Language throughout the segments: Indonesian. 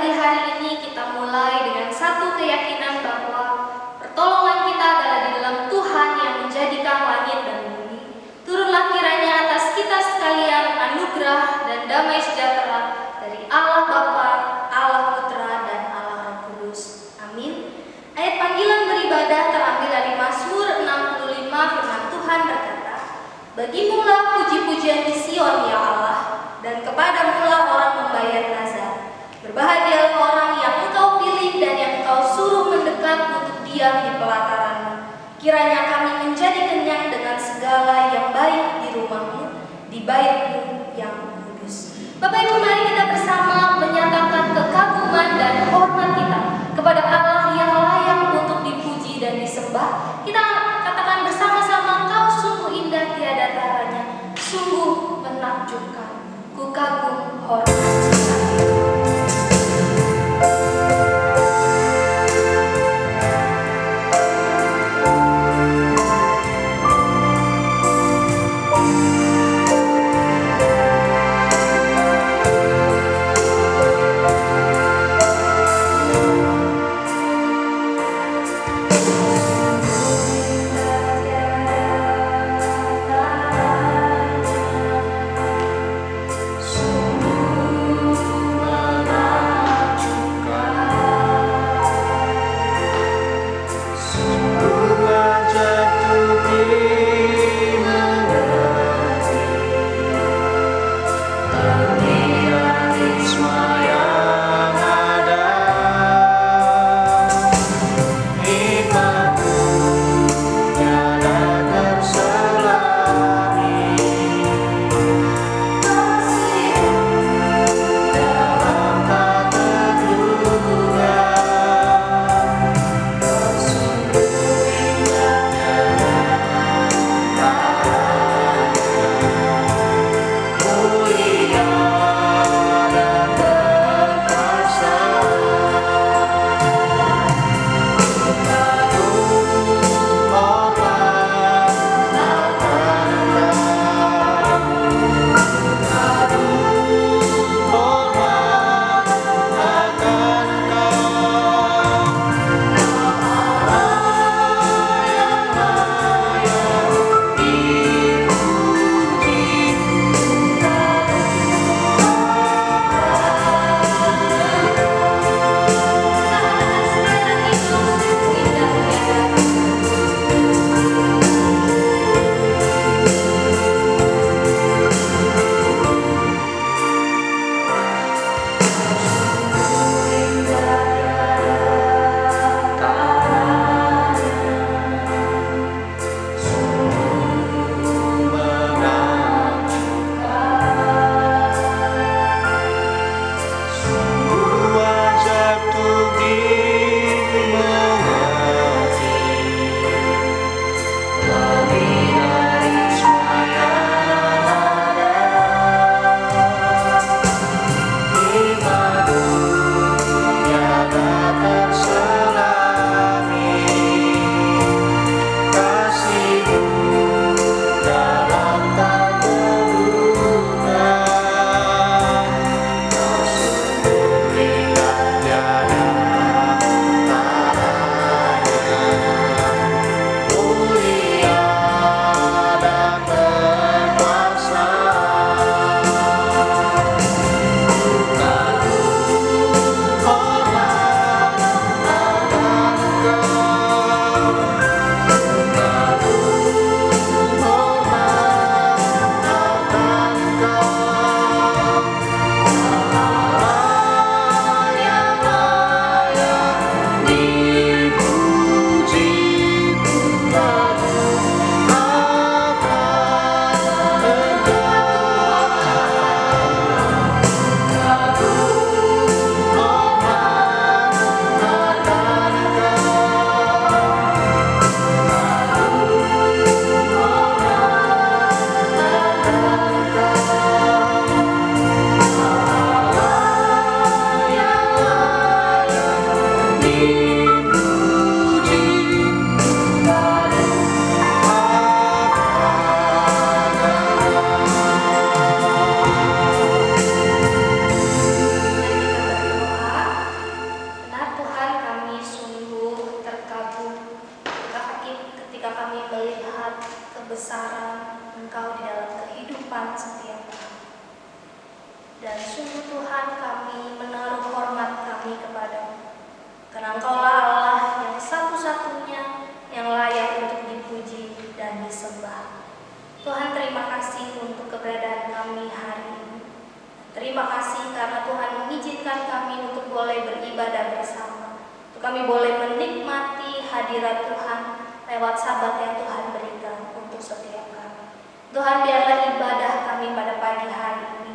pagi hari ini kita mulai dengan satu keyakinan bahwa pertolongan kita adalah di dalam Tuhan yang menjadikan langit dan bumi. Turunlah kiranya atas kita sekalian anugerah dan damai sejahtera dari Allah Bapa, Allah Putra, dan Allah Roh Kudus. Amin. Ayat panggilan beribadah terambil dari Mazmur 65 firman Tuhan berkata, "Bagimulah puji-pujian di Sion ya Allah, dan kepadamulah orang membayar nazar. Berbahagialah orang yang Engkau pilih dan yang Engkau suruh mendekat untuk diam di pelataranmu. Kiranya kami menjadi kenyang dengan segala yang baik di rumah-Mu, di bait-Mu yang kudus." Bapak Ibu, mari kita bersama menyatakan kekaguman dan hormat kita kepada Allah yang layak untuk dipuji dan disembah. Kita katakan bersama-sama, "Kau sungguh indah tiada taranya, sungguh menakjubkan. Ku kagum hormat." So dan sungguh Tuhan kami menaruh hormat kami kepadamu. Karena Engkaulah Allah yang satu-satunya yang layak untuk dipuji dan disembah. Tuhan, terima kasih untuk keberadaan kami hari ini. Terima kasih karena Tuhan mengizinkan kami untuk boleh beribadah bersama. Untuk kami boleh menikmati hadirat Tuhan lewat sabat yang Tuhan berikan untuk setiap kami. Tuhan, biarlah ibadah kami pada pagi hari ini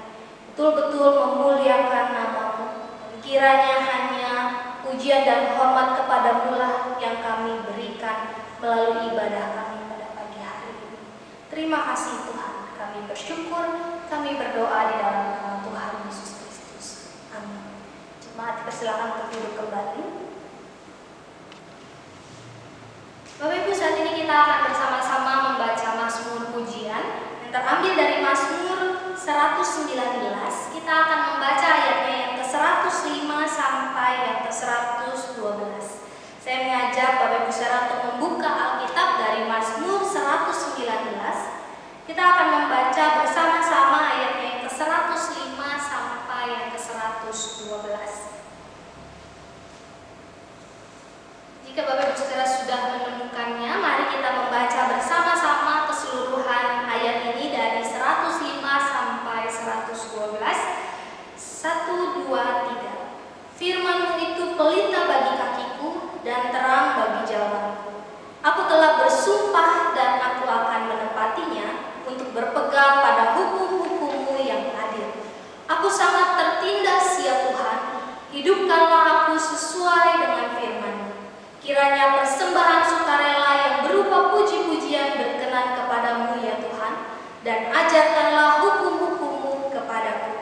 betul-betul memuliakan nama-Mu. Kiranya hanya pujian dan hormat kepadamu lah yang kami berikan melalui ibadah kami pada pagi hari ini. Terima kasih Tuhan, kami bersyukur, kami berdoa di dalam nama Tuhan Yesus Kristus. Amin. Jemaat dipersilakan untuk duduk kembali. Bapak Ibu, saat ini kita akan bersama-sama membaca Mazmur pujian yang terambil dari Mazmur 119. Kita akan membaca ayatnya yang ke-105 sampai yang ke-112. Saya mengajak Bapak Ibu saudara untuk membuka Alkitab dari Mazmur 119. Kita akan membaca bersama-sama ayatnya yang ke-105 sampai yang ke-112. Jika Bapak Ibu saudara sudah menemukannya, mari kita membaca bersama-sama keseluruhan ayat ini dari 105 sampai 112. 1, 2, 3. Firman-Mu itu pelita bagi kakiku dan terang bagi jalanku. Aku telah bersumpah dan aku akan menepatinya untuk berpegang pada hukum-hukum-Mu yang adil. Aku sangat tertindas ya Tuhan, hidupkanlah aku sesuai dengan firman-Mu. Kiranya persembahan sukarela yang berupa puji-pujian berkenan kepadamu ya Tuhan, dan ajarkanlah hukum-hukum-Mu kepadaku.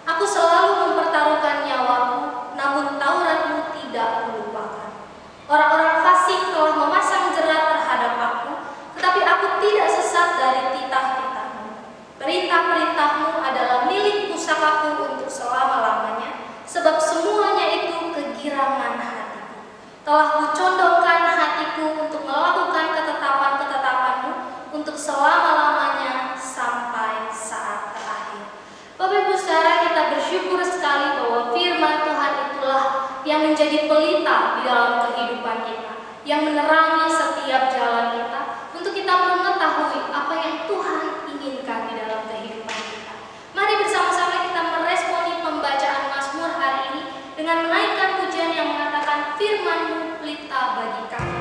Aku selalu mempertaruhkan nyawaku, namun Taurat-Mu tidak kulupakan. Orang-orang fasik telah memasang jerat terhadap aku, tetapi aku tidak sesat dari titah-titah-Mu. Perintah-perintah-Mu adalah milik pusakaku untuk selama-lamanya, sebab semuanya itu kegirangan hatiku. Telah kucondongkan hatiku untuk melakukan ketetapan-ketetapan-Mu untuk selama-lamanya sampai saat terakhir. Bapak Ibu saudara, kita bersyukur sekali bahwa firman Tuhan itulah yang menjadi pelita di dalam kehidupan kita, yang menerangi setiap jalan kita, untuk kita mengetahui apa yang Tuhan inginkan di dalam kehidupan kita. Mari bersama-sama kita meresponi pembacaan Mazmur hari ini dengan menaikkan pujian yang mengatakan, firman-Mu pelita bagi kami,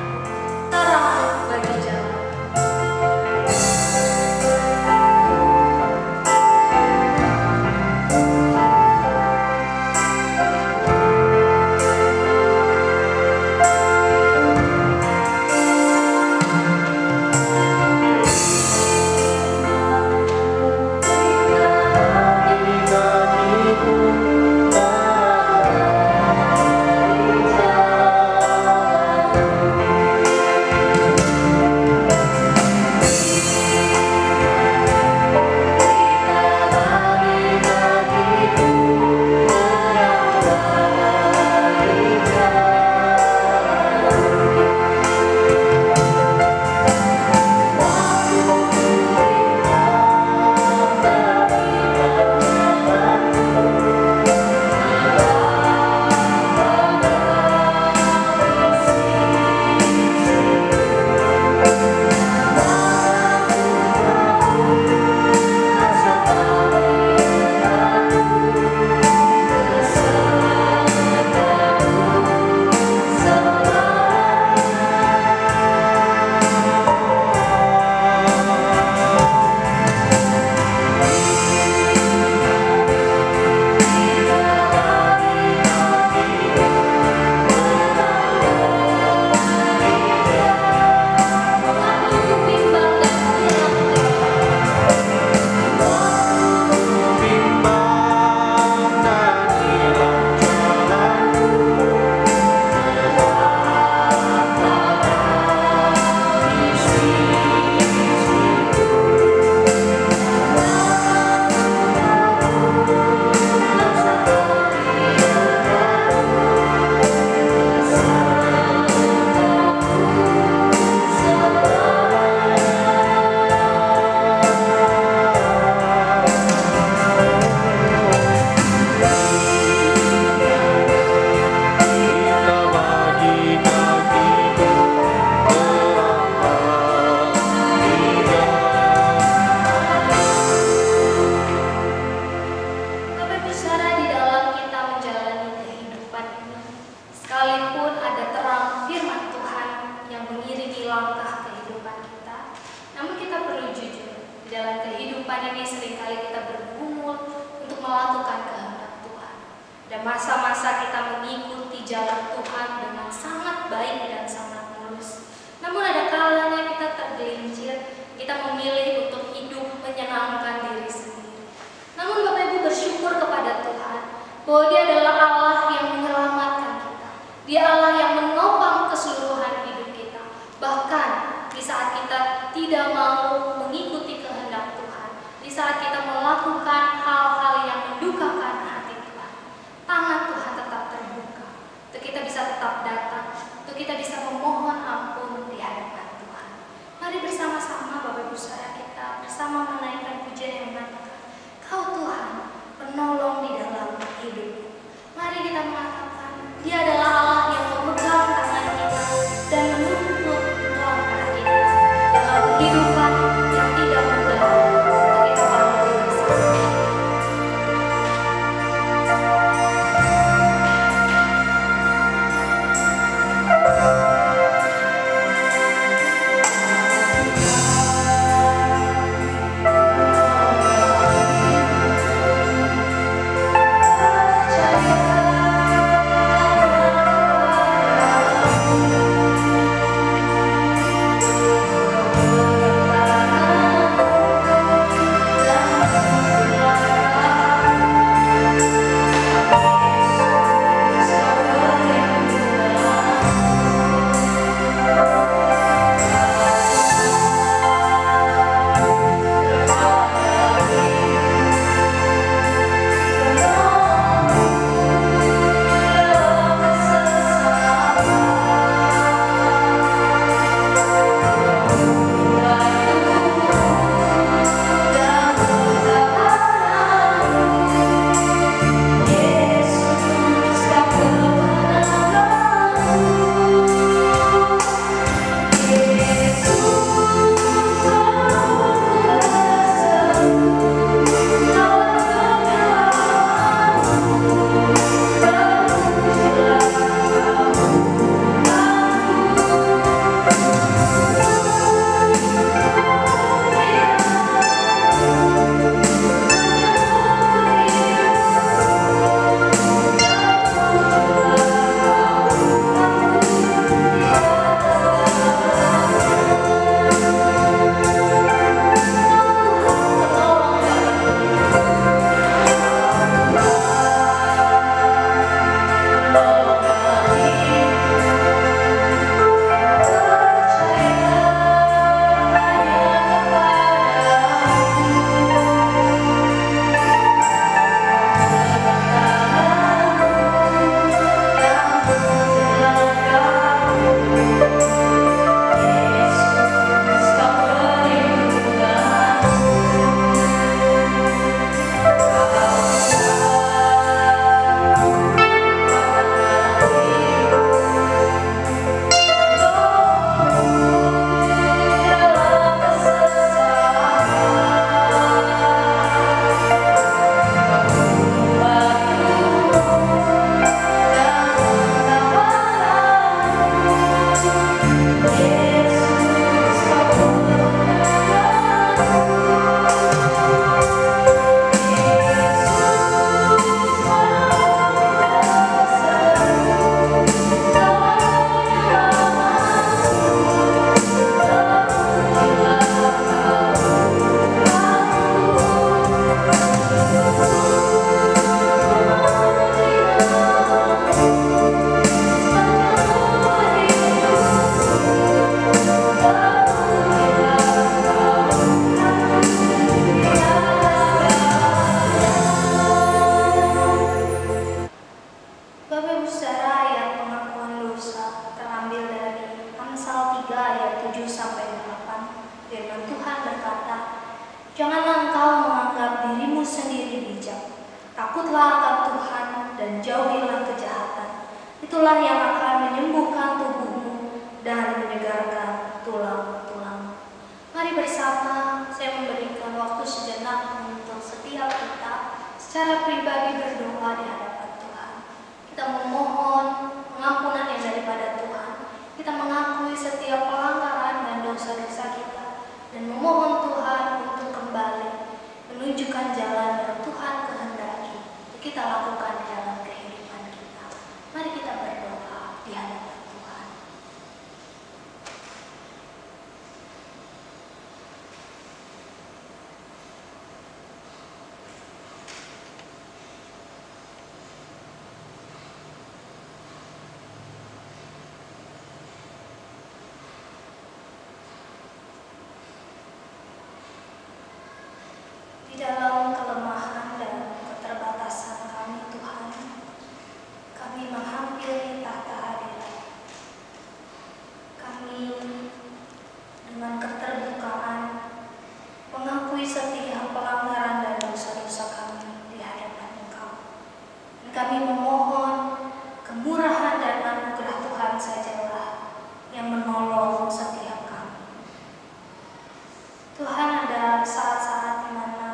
terang bagi jalan. masa-masa kita mengikuti jalan Tuhan dengan sangat baik dan sangat mulus. Namun ada kalanya kita tergelincir, kita memilih untuk hidup menyenangkan diri sendiri. Namun Bapak Ibu bersyukur kepada Tuhan bahwa Dia adalah Allah yang menyelamatkan kita. Dia Allah yang menopang keseluruhan hidup kita. Bahkan di saat kita tidak mau mengikuti kehendak Tuhan, di saat kita melakukan hal-hal yang mendukakan hati Tuhan, tangan Tuhan tetap terbuka untuk kita bisa tetap datang, untuk kita bisa memohon ampun di hadapan Tuhan. Mari bersama-sama Bapak Ibu Saudara kita bersama menaikkan pujian yang mengatakan, Kau Tuhan penolong di dalam hidupku. Mari kita mengatakan, Dia adalah Allah yang memegang tangan kita dan menuntut langkah kita dalam kehidupan yang tidak mudah untuk kita lalui bersama. Janganlah engkau menganggap dirimu sendiri bijak. Takutlah akan Tuhan dan jauhilah kejahatan. Itulah yang akan menyembuhkan tubuhmu dan menyegarkan tulang-tulang. Mari bersama saya memberikan waktu sejenak untuk setiap kita secara pribadi berdoa di hadapan Tuhan. Kita memohon pengampunan yang daripada Tuhan. Kita mengakui setiap pelanggaran dan dosa-dosa kita dan memohon Tuhan untuk kembali menunjukkan jalan yang Tuhan kehendaki untuk kita lakukan dalam kehidupan. Mari kita berdoa di hadapan Tuhan. Di dalam kelemahan dan keterbatasan kami, Tuhan, kami menghampiri tahta hadirat. Kami dengan keterbukaan mengakui setiap pelanggaran dan dosa-dosa kami di hadapan Engkau. Dan kami memohon kemurahan dan anugerah Tuhan sajalah yang menolong setiap kami. Tuhan, ada saat-saat di mana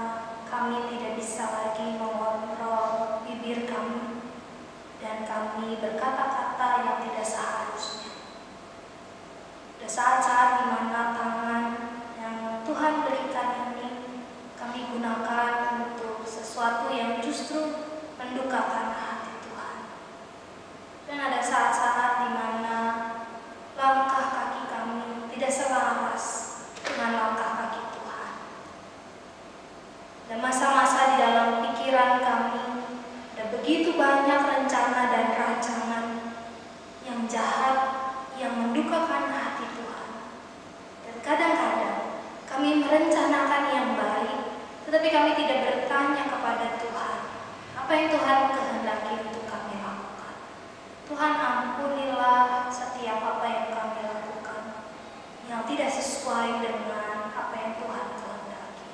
kami tidak bisa lagi mengontrol bibir kami dan kami berkata-kata yang tidak seharusnya. Ada saat-saat di mana tangan yang Tuhan berikan ini kami gunakan untuk sesuatu yang justru mendukakan hati Tuhan. Dan ada saat-saat di mana langkah kaki kami tidak selaras dengan langkah kaki Tuhan. Dan masa-masa di dalam pikiran kami ada begitu banyak rencana dan rancangan yang jahat yang mendukakan hati Tuhan. Dan kadang-kadang kami merencanakan yang baik, tetapi kami tidak bertanya kepada Tuhan apa yang Tuhan kehendaki untuk kami lakukan. Tuhan, ampunilah setiap apa yang kami lakukan yang tidak sesuai dengan apa yang Tuhan kehendaki.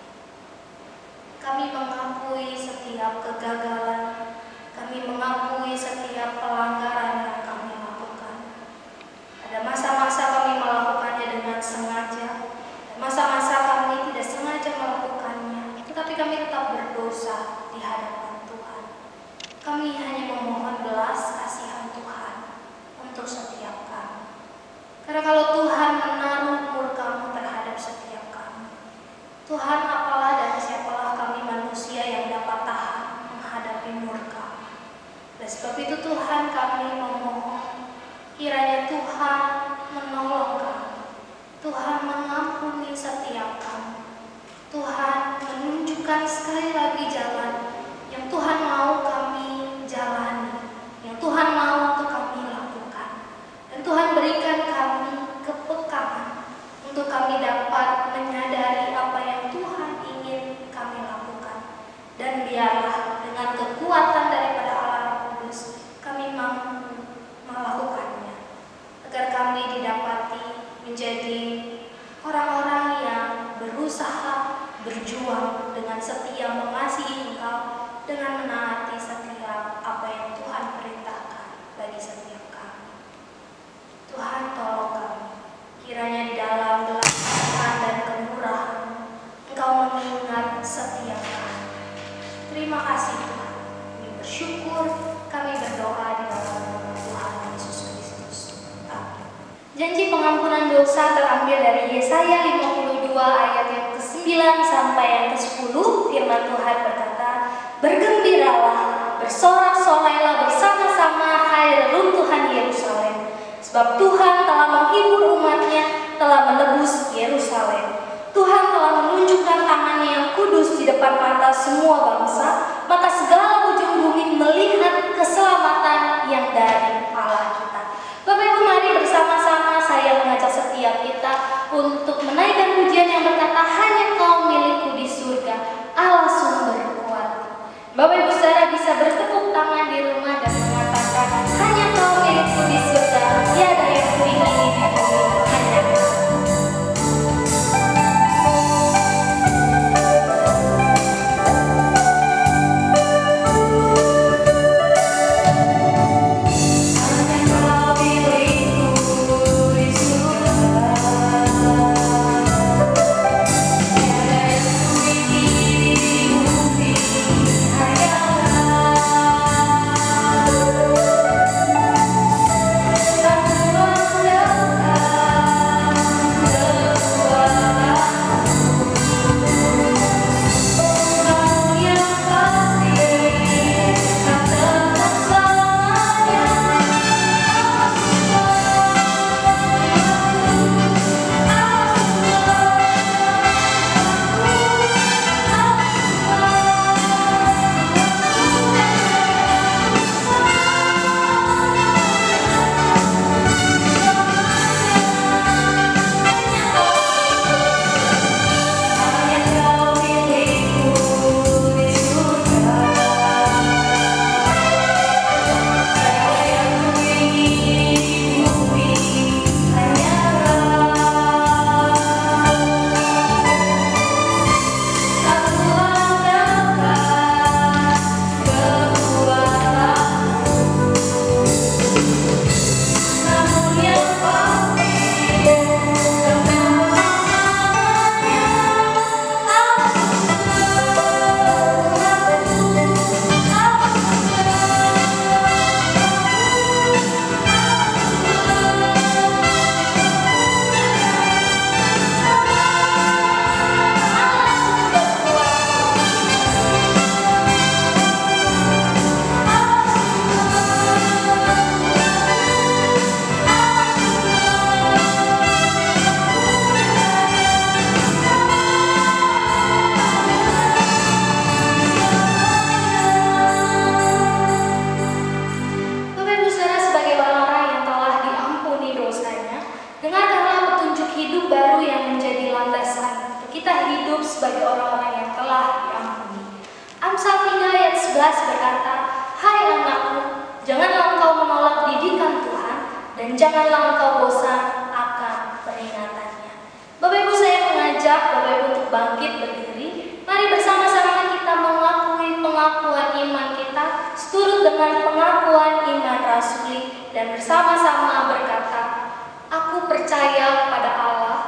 Kami mengakui setiap kegagalan, kami mengakui setiap pelanggaran yang kami lakukan. Ada masa-masa kami melakukannya dengan sengaja, dan masa-masa kami tidak sengaja melakukannya, tetapi kami tetap berdosa di hadapan Tuhan. Kami hanya memohon belas kasihan Tuhan untuk setiap kami. Karena kalau Tuhan menaruh murka-Mu terhadap setiap kami, Tuhan, apalah dan siapalah kami manusia yang dapat tahan menghadapi murka. Oleh sebab itu Tuhan, kami memohon kiranya Tuhan menolong kami, Tuhan mengampuni setiap kami, Tuhan menunjukkan sekali lagi jalan yang Tuhan mau kami jalani, yang Tuhan mau untuk kami lakukan. Dan Tuhan berikan kami kepekaan untuk kami dapat menyadari apa yang Tuhan ingin kami lakukan. Dan biarlah dengan kekuatan daripada Allah Roh Kudus kami mampu melakukannya, agar kami didapati menjadi orang-orang yang berusaha berjuang dengan setia mengasihi Engkau, dengan menaati setiap apa yang Tuhan perintahkan bagi setiap kami. Tuhan, tolong kami, kiranya di dalam belas kasihan dan kemurahan Engkau mengingat setiap kami. Terima kasih Tuhan, kami bersyukur, kami berdoa di dalam nama Tuhan Yesus Kristus. Amin. Janji pengampunan dosa terambil dari Yesaya 52 ayat yang ke-9 sampai yang ke-10. Firman Tuhan berkata, "Bergembiralah, bersorak-sorailah bersama-sama hai reruntuhan Yerusalem, sebab Tuhan telah menghibur umat-Nya, telah menebus Yerusalem. Tuhan telah menunjukkan tangan-Nya yang kudus di depan mata semua bangsa, maka segala ujung bumi melihat keselamatan yang dari Allah kita." Bapak Ibu, mari bersama-sama saya mengajak setiap kita untuk menaikkan pujian yang berkata, "Hanya Kau milikku di surga, Allah sumber kuat." Bapak Ibu saudara bisa bertepuk tangan di rumah dan mengatakan, "Hanya Kau milikku di surga, tiada yang kuingini di bumi, hanya Kau." "Hai anakku, janganlah engkau menolak didikan Tuhan, dan janganlah engkau bosan akan peringatannya." Bapak Ibu, saya mengajak Bapak Ibu untuk bangkit berdiri. Mari bersama-sama kita mengakui pengakuan iman kita seturut dengan pengakuan iman rasuli, dan bersama-sama berkata, "Aku percaya kepada Allah,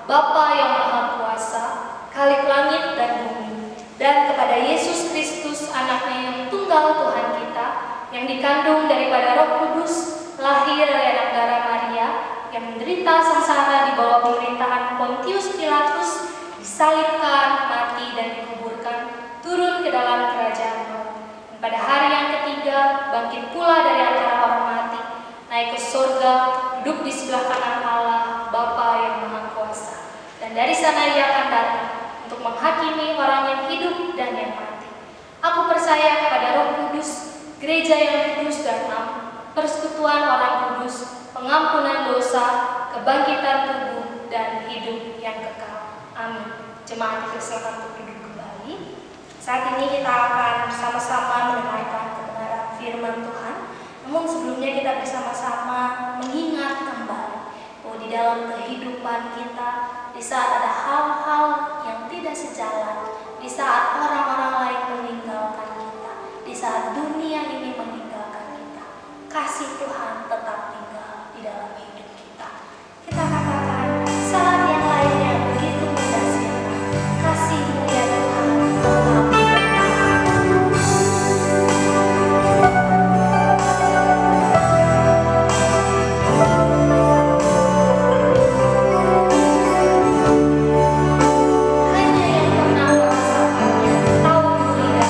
Bapa yang Maha Kuasa, Khalik langit dan bumi, dan kepada Yesus Kristus, Anaknya yang tunggal Tuhan kita, yang dikandung daripada Roh Kudus, lahir dari anak darah Maria, yang menderita sengsara di bawah pemerintahan Pontius Pilatus, disalibkan, mati dan dikuburkan, turun ke dalam kerajaan maut. Dan pada hari yang ketiga bangkit pula dari antara orang mati, naik ke surga, duduk di sebelah kanan Allah, Bapa yang Maha Kuasa. Dan dari sana Ia akan datang untuk menghakimi orang yang hidup dan yang mati. Aku percaya kepada Roh Kudus, gereja yang kudus dan am, persekutuan orang kudus, pengampunan dosa, kebangkitan tubuh, dan hidup yang kekal. Amin. Jemaat dipersilakan untuk duduk kembali. Saat ini kita akan bersama-sama mendengarkan kebenaran firman Tuhan. Namun sebelumnya kita bersama-sama mengingat kembali bahwa di dalam kehidupan kita, di saat ada hal-hal yang tidak sejalan, di saat orang-orang lain meninggalkan kita, di saat dunia ini meninggalkan kita, kasih Tuhan tetap tinggal di dalam hidup kita. Kita katakan saat yang lainnya begitu mendasarkan, kasih-Mu ya Tuhan tetap bertahan. Hanya yang pernah merasakannya tahu muli dan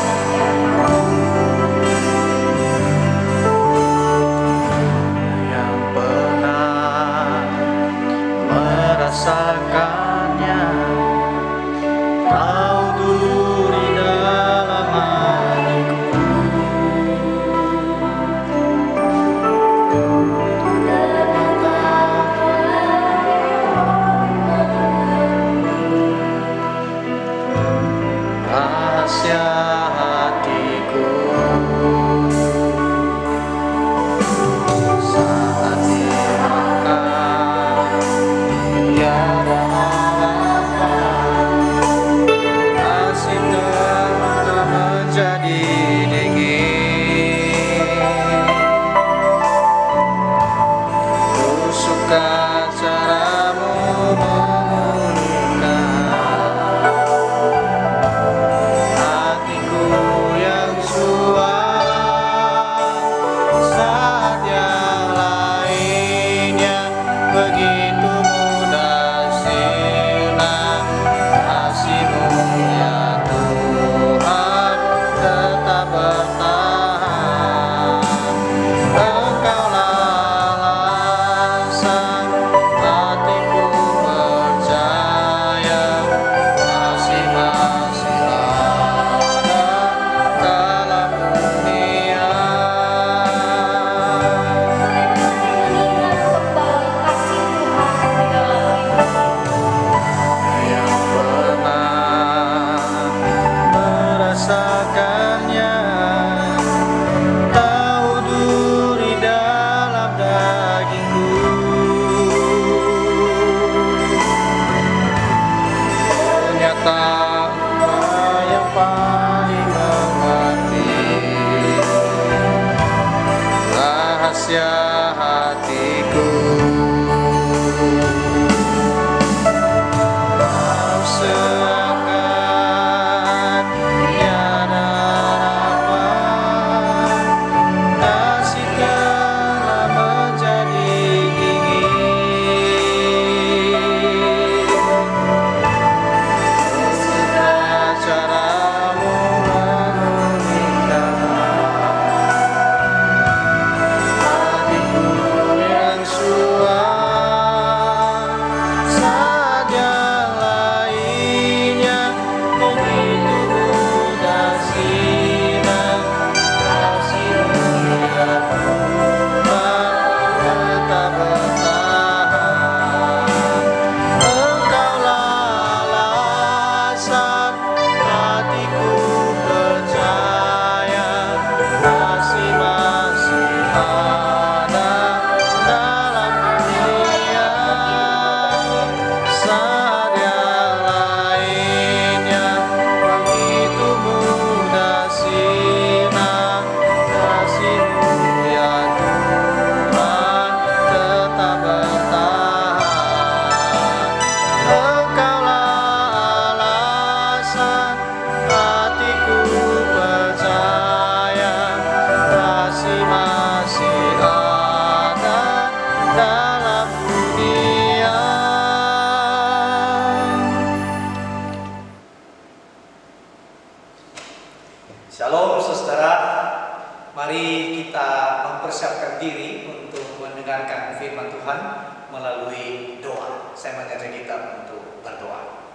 Mari kita mempersiapkan diri untuk mendengarkan firman Tuhan melalui doa. Saya mengajak kita untuk berdoa.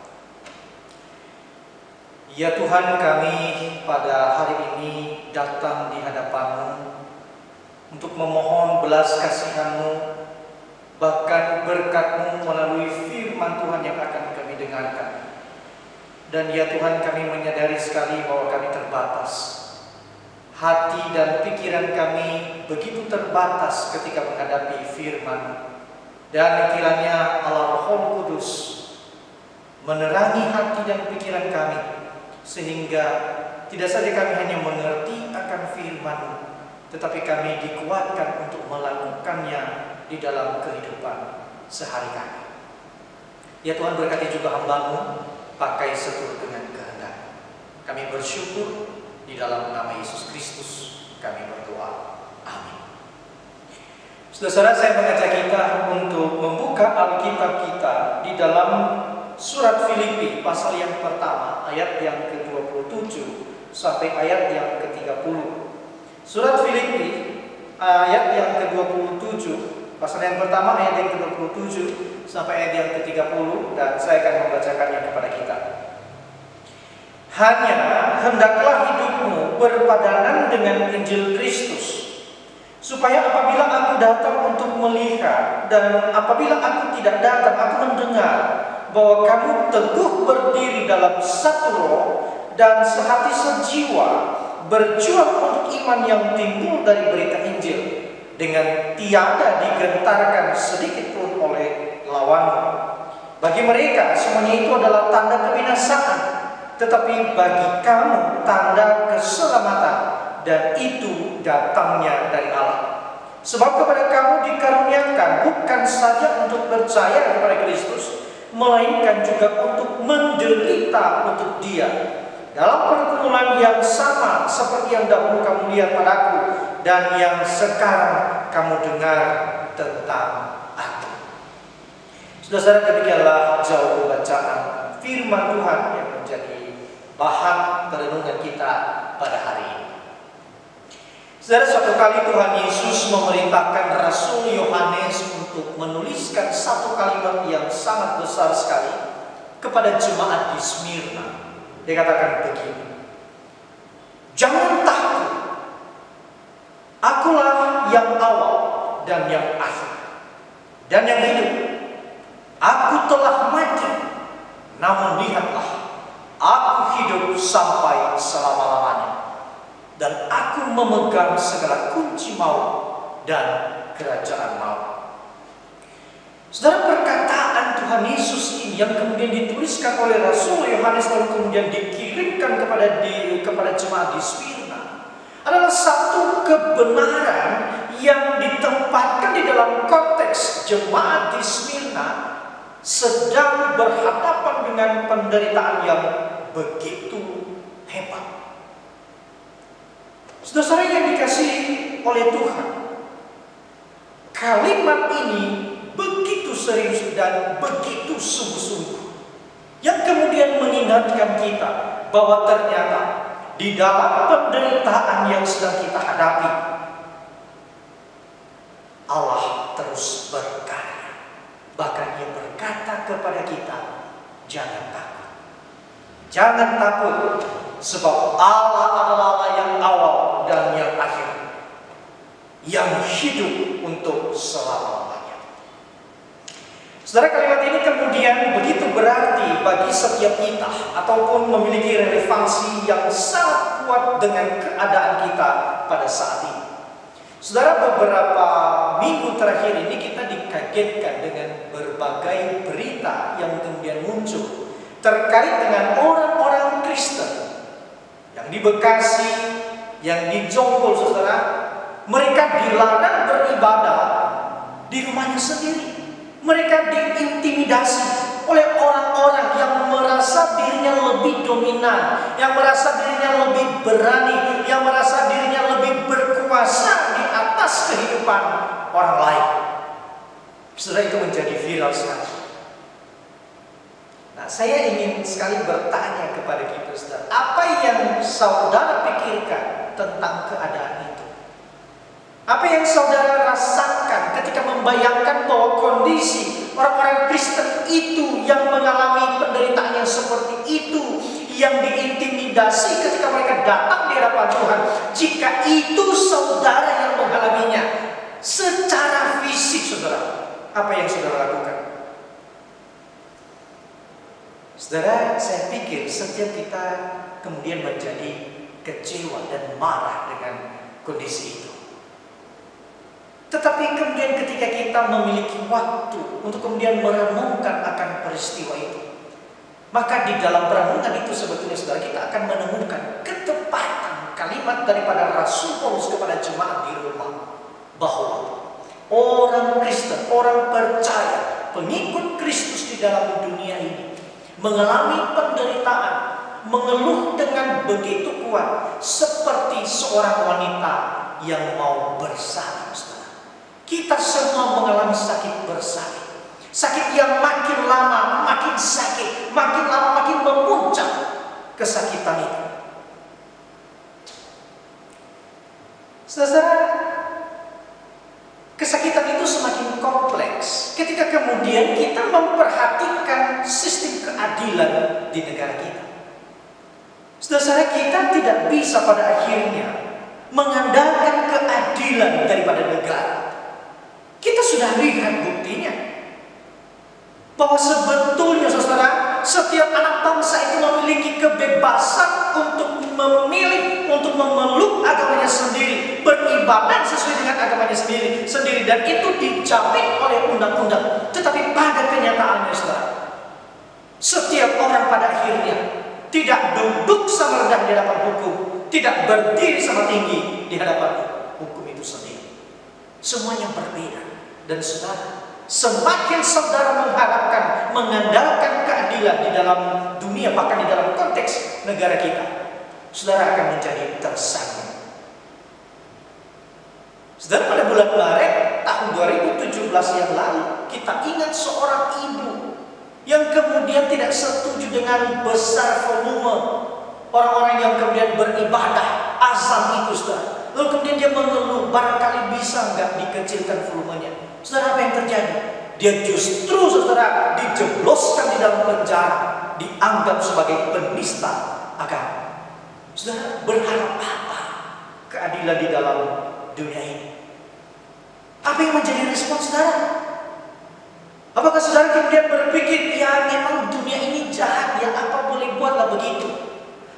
Ya Tuhan, kami pada hari ini datang di hadapan-Mu untuk memohon belas kasihan-Mu, bahkan berkat-Mu melalui firman Tuhan yang akan kami dengarkan. Dan ya Tuhan, kami menyadari sekali bahwa kami terbatas. Hati dan pikiran kami begitu terbatas ketika menghadapi firman. Dan kiranya Allah Roh Kudus menerangi hati dan pikiran kami, sehingga tidak saja kami hanya mengerti akan firman, tetapi kami dikuatkan untuk melakukannya di dalam kehidupan sehari-hari. Ya Tuhan, berkati juga hamba-Mu, pakai seturut dengan kehendak. Kami bersyukur. Di dalam nama Yesus Kristus kami berdoa. Amin. Saudara-saudara, saya mengajak kita untuk membuka Alkitab kita di dalam surat Filipi pasal yang pertama, ayat yang ke-27 sampai ayat yang ke-30. Surat Filipi ayat yang ke-27, pasal yang pertama ayat yang ke-27 sampai ayat yang ke-30, dan saya akan membacakannya kepada kita. Hanya hendaklah hidupmu berpadanan dengan Injil Kristus, supaya apabila aku datang untuk melihat, dan apabila aku tidak datang, aku mendengar bahwa kamu teguh berdiri dalam satu roh dan sehati sejiwa, berjuang untuk iman yang timbul dari berita Injil, dengan tiada digentarkan sedikit pun oleh lawanmu. Bagi mereka semuanya itu adalah tanda kebinasaan, tetapi bagi kamu tanda keselamatan, dan itu datangnya dari Allah. Sebab kepada kamu dikaruniakan bukan saja untuk percaya kepada Kristus, melainkan juga untuk menderita untuk Dia, dalam pergumulan yang sama seperti yang dahulu kamu lihat padaku, dan yang sekarang kamu dengar tentang aku. Saudara-saudara, demikianlah jauh bacaan firman Tuhan yang menjadi bahan perenungan kita pada hari ini. Saudara, suatu kali Tuhan Yesus memerintahkan Rasul Yohanes untuk menuliskan satu kalimat yang sangat besar sekali kepada jemaat di Smyrna. Dia katakan begini: jangan takut, akulah yang awal dan yang akhir dan yang hidup. Aku telah mati, namun lihatlah, aku hidup sampai selama-lamanya, dan aku memegang segala kunci maut dan kerajaan maut. Saudara, perkataan Tuhan Yesus ini yang kemudian dituliskan oleh Rasul Yohanes lalu kemudian dikirimkan kepada jemaat di Smyrna adalah satu kebenaran yang ditempatkan di dalam konteks jemaat di Smyrna sedang berhadapan dengan penderitaan yang begitu hebat. Saudara yang dikasihi oleh Tuhan, kalimat ini begitu serius dan begitu sungguh-sungguh, yang kemudian mengingatkan kita bahwa ternyata di dalam penderitaan yang sedang kita hadapi, Allah terus berkarya. Bahkan Ia berkata kepada kita, jangan takut. Jangan takut, sebab Allah adalah Allah yang awal dan yang akhir, yang hidup untuk selama-lamanya. Saudara, kalimat ini kemudian begitu berarti bagi setiap kita, ataupun memiliki relevansi yang sangat kuat dengan keadaan kita pada saat ini. Saudara, beberapa minggu terakhir ini kita dikagetkan dengan berbagai berita yang kemudian muncul terkait dengan orang-orang Kristen yang di Bekasi, yang di Jonggol, saudara. Mereka dilarang beribadah di rumahnya sendiri. Mereka diintimidasi oleh orang-orang yang merasa dirinya lebih dominan, yang merasa dirinya lebih berani, yang merasa dirinya lebih berkuasa di atas kehidupan orang lain. Saudara, itu menjadi viral sekali. Nah, saya ingin sekali bertanya kepada kita, saudara, apa yang saudara pikirkan tentang keadaan itu? yang saudara rasakan ketika membayangkan bahwa kondisi orang-orang Kristen itu yang mengalami penderitaan yang seperti itu, yang diintimidasi ketika mereka datang di hadapan Tuhan, jika itu saudara yang mengalaminya secara fisik, saudara, apa yang saudara lakukan? Saudara, saya pikir setiap kita kemudian menjadi kecewa dan marah dengan kondisi itu. Tetapi kemudian ketika kita memiliki waktu untuk kemudian merenungkan akan peristiwa itu, maka di dalam perenungan itu sebetulnya saudara kita akan menemukan ketepatan kalimat daripada Rasul Paulus kepada jemaat di Roma, bahwa orang Kristen, orang percaya, pengikut Kristus di dalam dunia ini mengalami penderitaan, mengeluh dengan begitu kuat seperti seorang wanita yang mau bersalin, saudara. Kita semua mengalami sakit bersalin, sakit yang makin lama makin sakit, makin lama makin memuncak kesakitan itu. Saudara, kesakitan itu semakin kompleks ketika kemudian kita memperhatikan sistem keadilan di negara kita. Saudara, kita tidak bisa pada akhirnya mengandalkan keadilan daripada negara. Kita sudah lihat buktinya bahwa sebetulnya, saudara, setiap anak bangsa itu memiliki kebebasan untuk memilih, untuk memeluk agamanya sendiri, beribadah sesuai dengan agamanya sendiri, dan itu dijamin oleh undang-undang. Tetapi pada kenyataannya, saudara, setiap orang pada akhirnya tidak duduk sama rendah di hadapan hukum, tidak berdiri sama tinggi di hadapan hukum itu sendiri. Semuanya berbeda. Dan saudara, semakin saudara mengharapkan, mengandalkan keadilan di dalam dunia, bahkan di dalam konteks negara kita, saudara akan menjadi tersangkut. Saudara, pada bulan Maret tahun 2017 yang lalu, kita ingat seorang ibu yang kemudian tidak setuju dengan besar volume orang-orang yang kemudian beribadah azan itu, saudara. Lalu kemudian dia mengeluh, barangkali bisa nggak dikecilkan volumenya. Saudara, apa yang terjadi? Dia justru, saudara, dijebloskan di dalam penjara, dianggap sebagai penista agama. Saudara, berharap apa keadilan di dalam dunia ini? Apa yang menjadi respon saudara? Apakah saudara kemudian berpikir, ya memang dunia ini jahat, ya apa boleh buatlah begitu?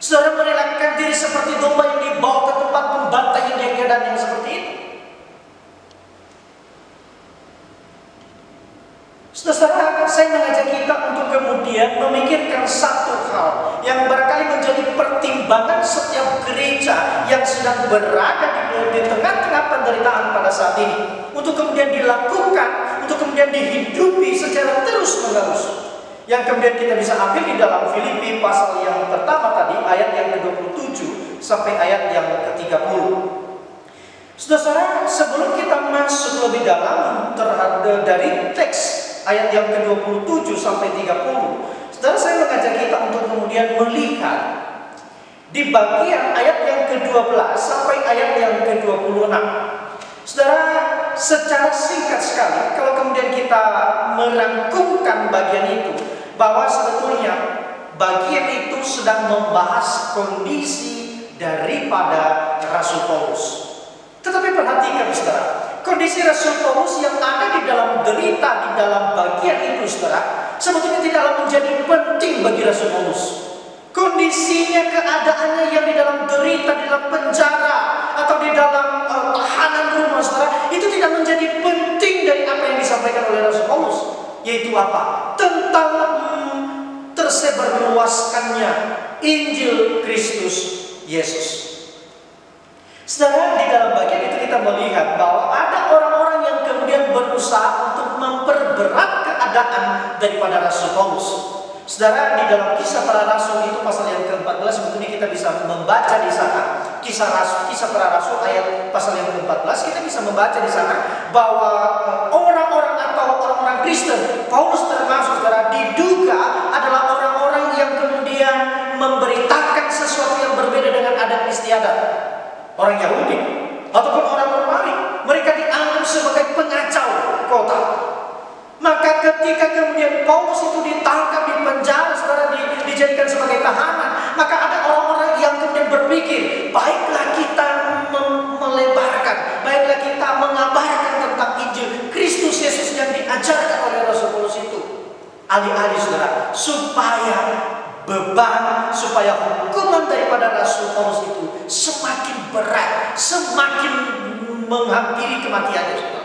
Saudara merelakan diri seperti domba yang dibawa ke tempat pembantaian yang keadaan yang seperti itu? Saudara, saya mengajak kita untuk kemudian memikirkan satu hal yang barangkali menjadi pertimbangan setiap gereja yang sedang berada di tengah-tengah penderitaan pada saat ini, untuk kemudian dilakukan, untuk kemudian dihidupi secara terus-menerus. Yang kemudian kita bisa ambil di dalam Filipi pasal yang pertama tadi, ayat yang ke-27 sampai ayat yang ke-30. Saudara, sebelum kita masuk lebih dalam terhadap dari teks ayat yang ke-27 sampai 30, saudara, saya mengajak kita untuk kemudian melihat di bagian ayat yang ke-12 sampai ayat yang ke-26. Saudara, secara singkat sekali, kalau kemudian kita merangkumkan bagian itu, bahwa sebetulnya bagian itu sedang membahas kondisi daripada Rasul Paulus. Tetapi perhatikan, saudara, kondisi Rasul Paulus yang ada di dalam derita di dalam bagian itu, saudara, sebetulnya tidaklah menjadi penting bagi Rasul Paulus. Kondisinya, keadaannya yang di dalam derita, di dalam penjara, atau di dalam tahanan rumah, saudara, itu tidak menjadi penting dari apa yang disampaikan oleh Rasul Paulus. Yaitu apa? Tentang tersebar luaskannya Injil Kristus Yesus. Saudara, di dalam bagian itu kita melihat bahwa ada orang-orang yang kemudian berusaha untuk memperberat keadaan daripada Rasul Paulus. Saudara, di dalam Kisah Para Rasul itu pasal yang ke-14, sebetulnya kita bisa membaca di sana Kisah Para Rasul ayat pasal yang ke-14, kita bisa membaca di sana bahwa orang-orang atau orang-orang Kristen, Paulus termasuk, saudara, diduga adalah orang-orang yang kemudian memberitakan sesuatu yang berbeda dengan adat istiadat orang Yahudi ataupun orang Romawi. Mereka Alih-alih saudara, supaya beban, supaya hukuman daripada Rasul Paulus itu semakin berat, semakin menghampiri kematiannya, saudara.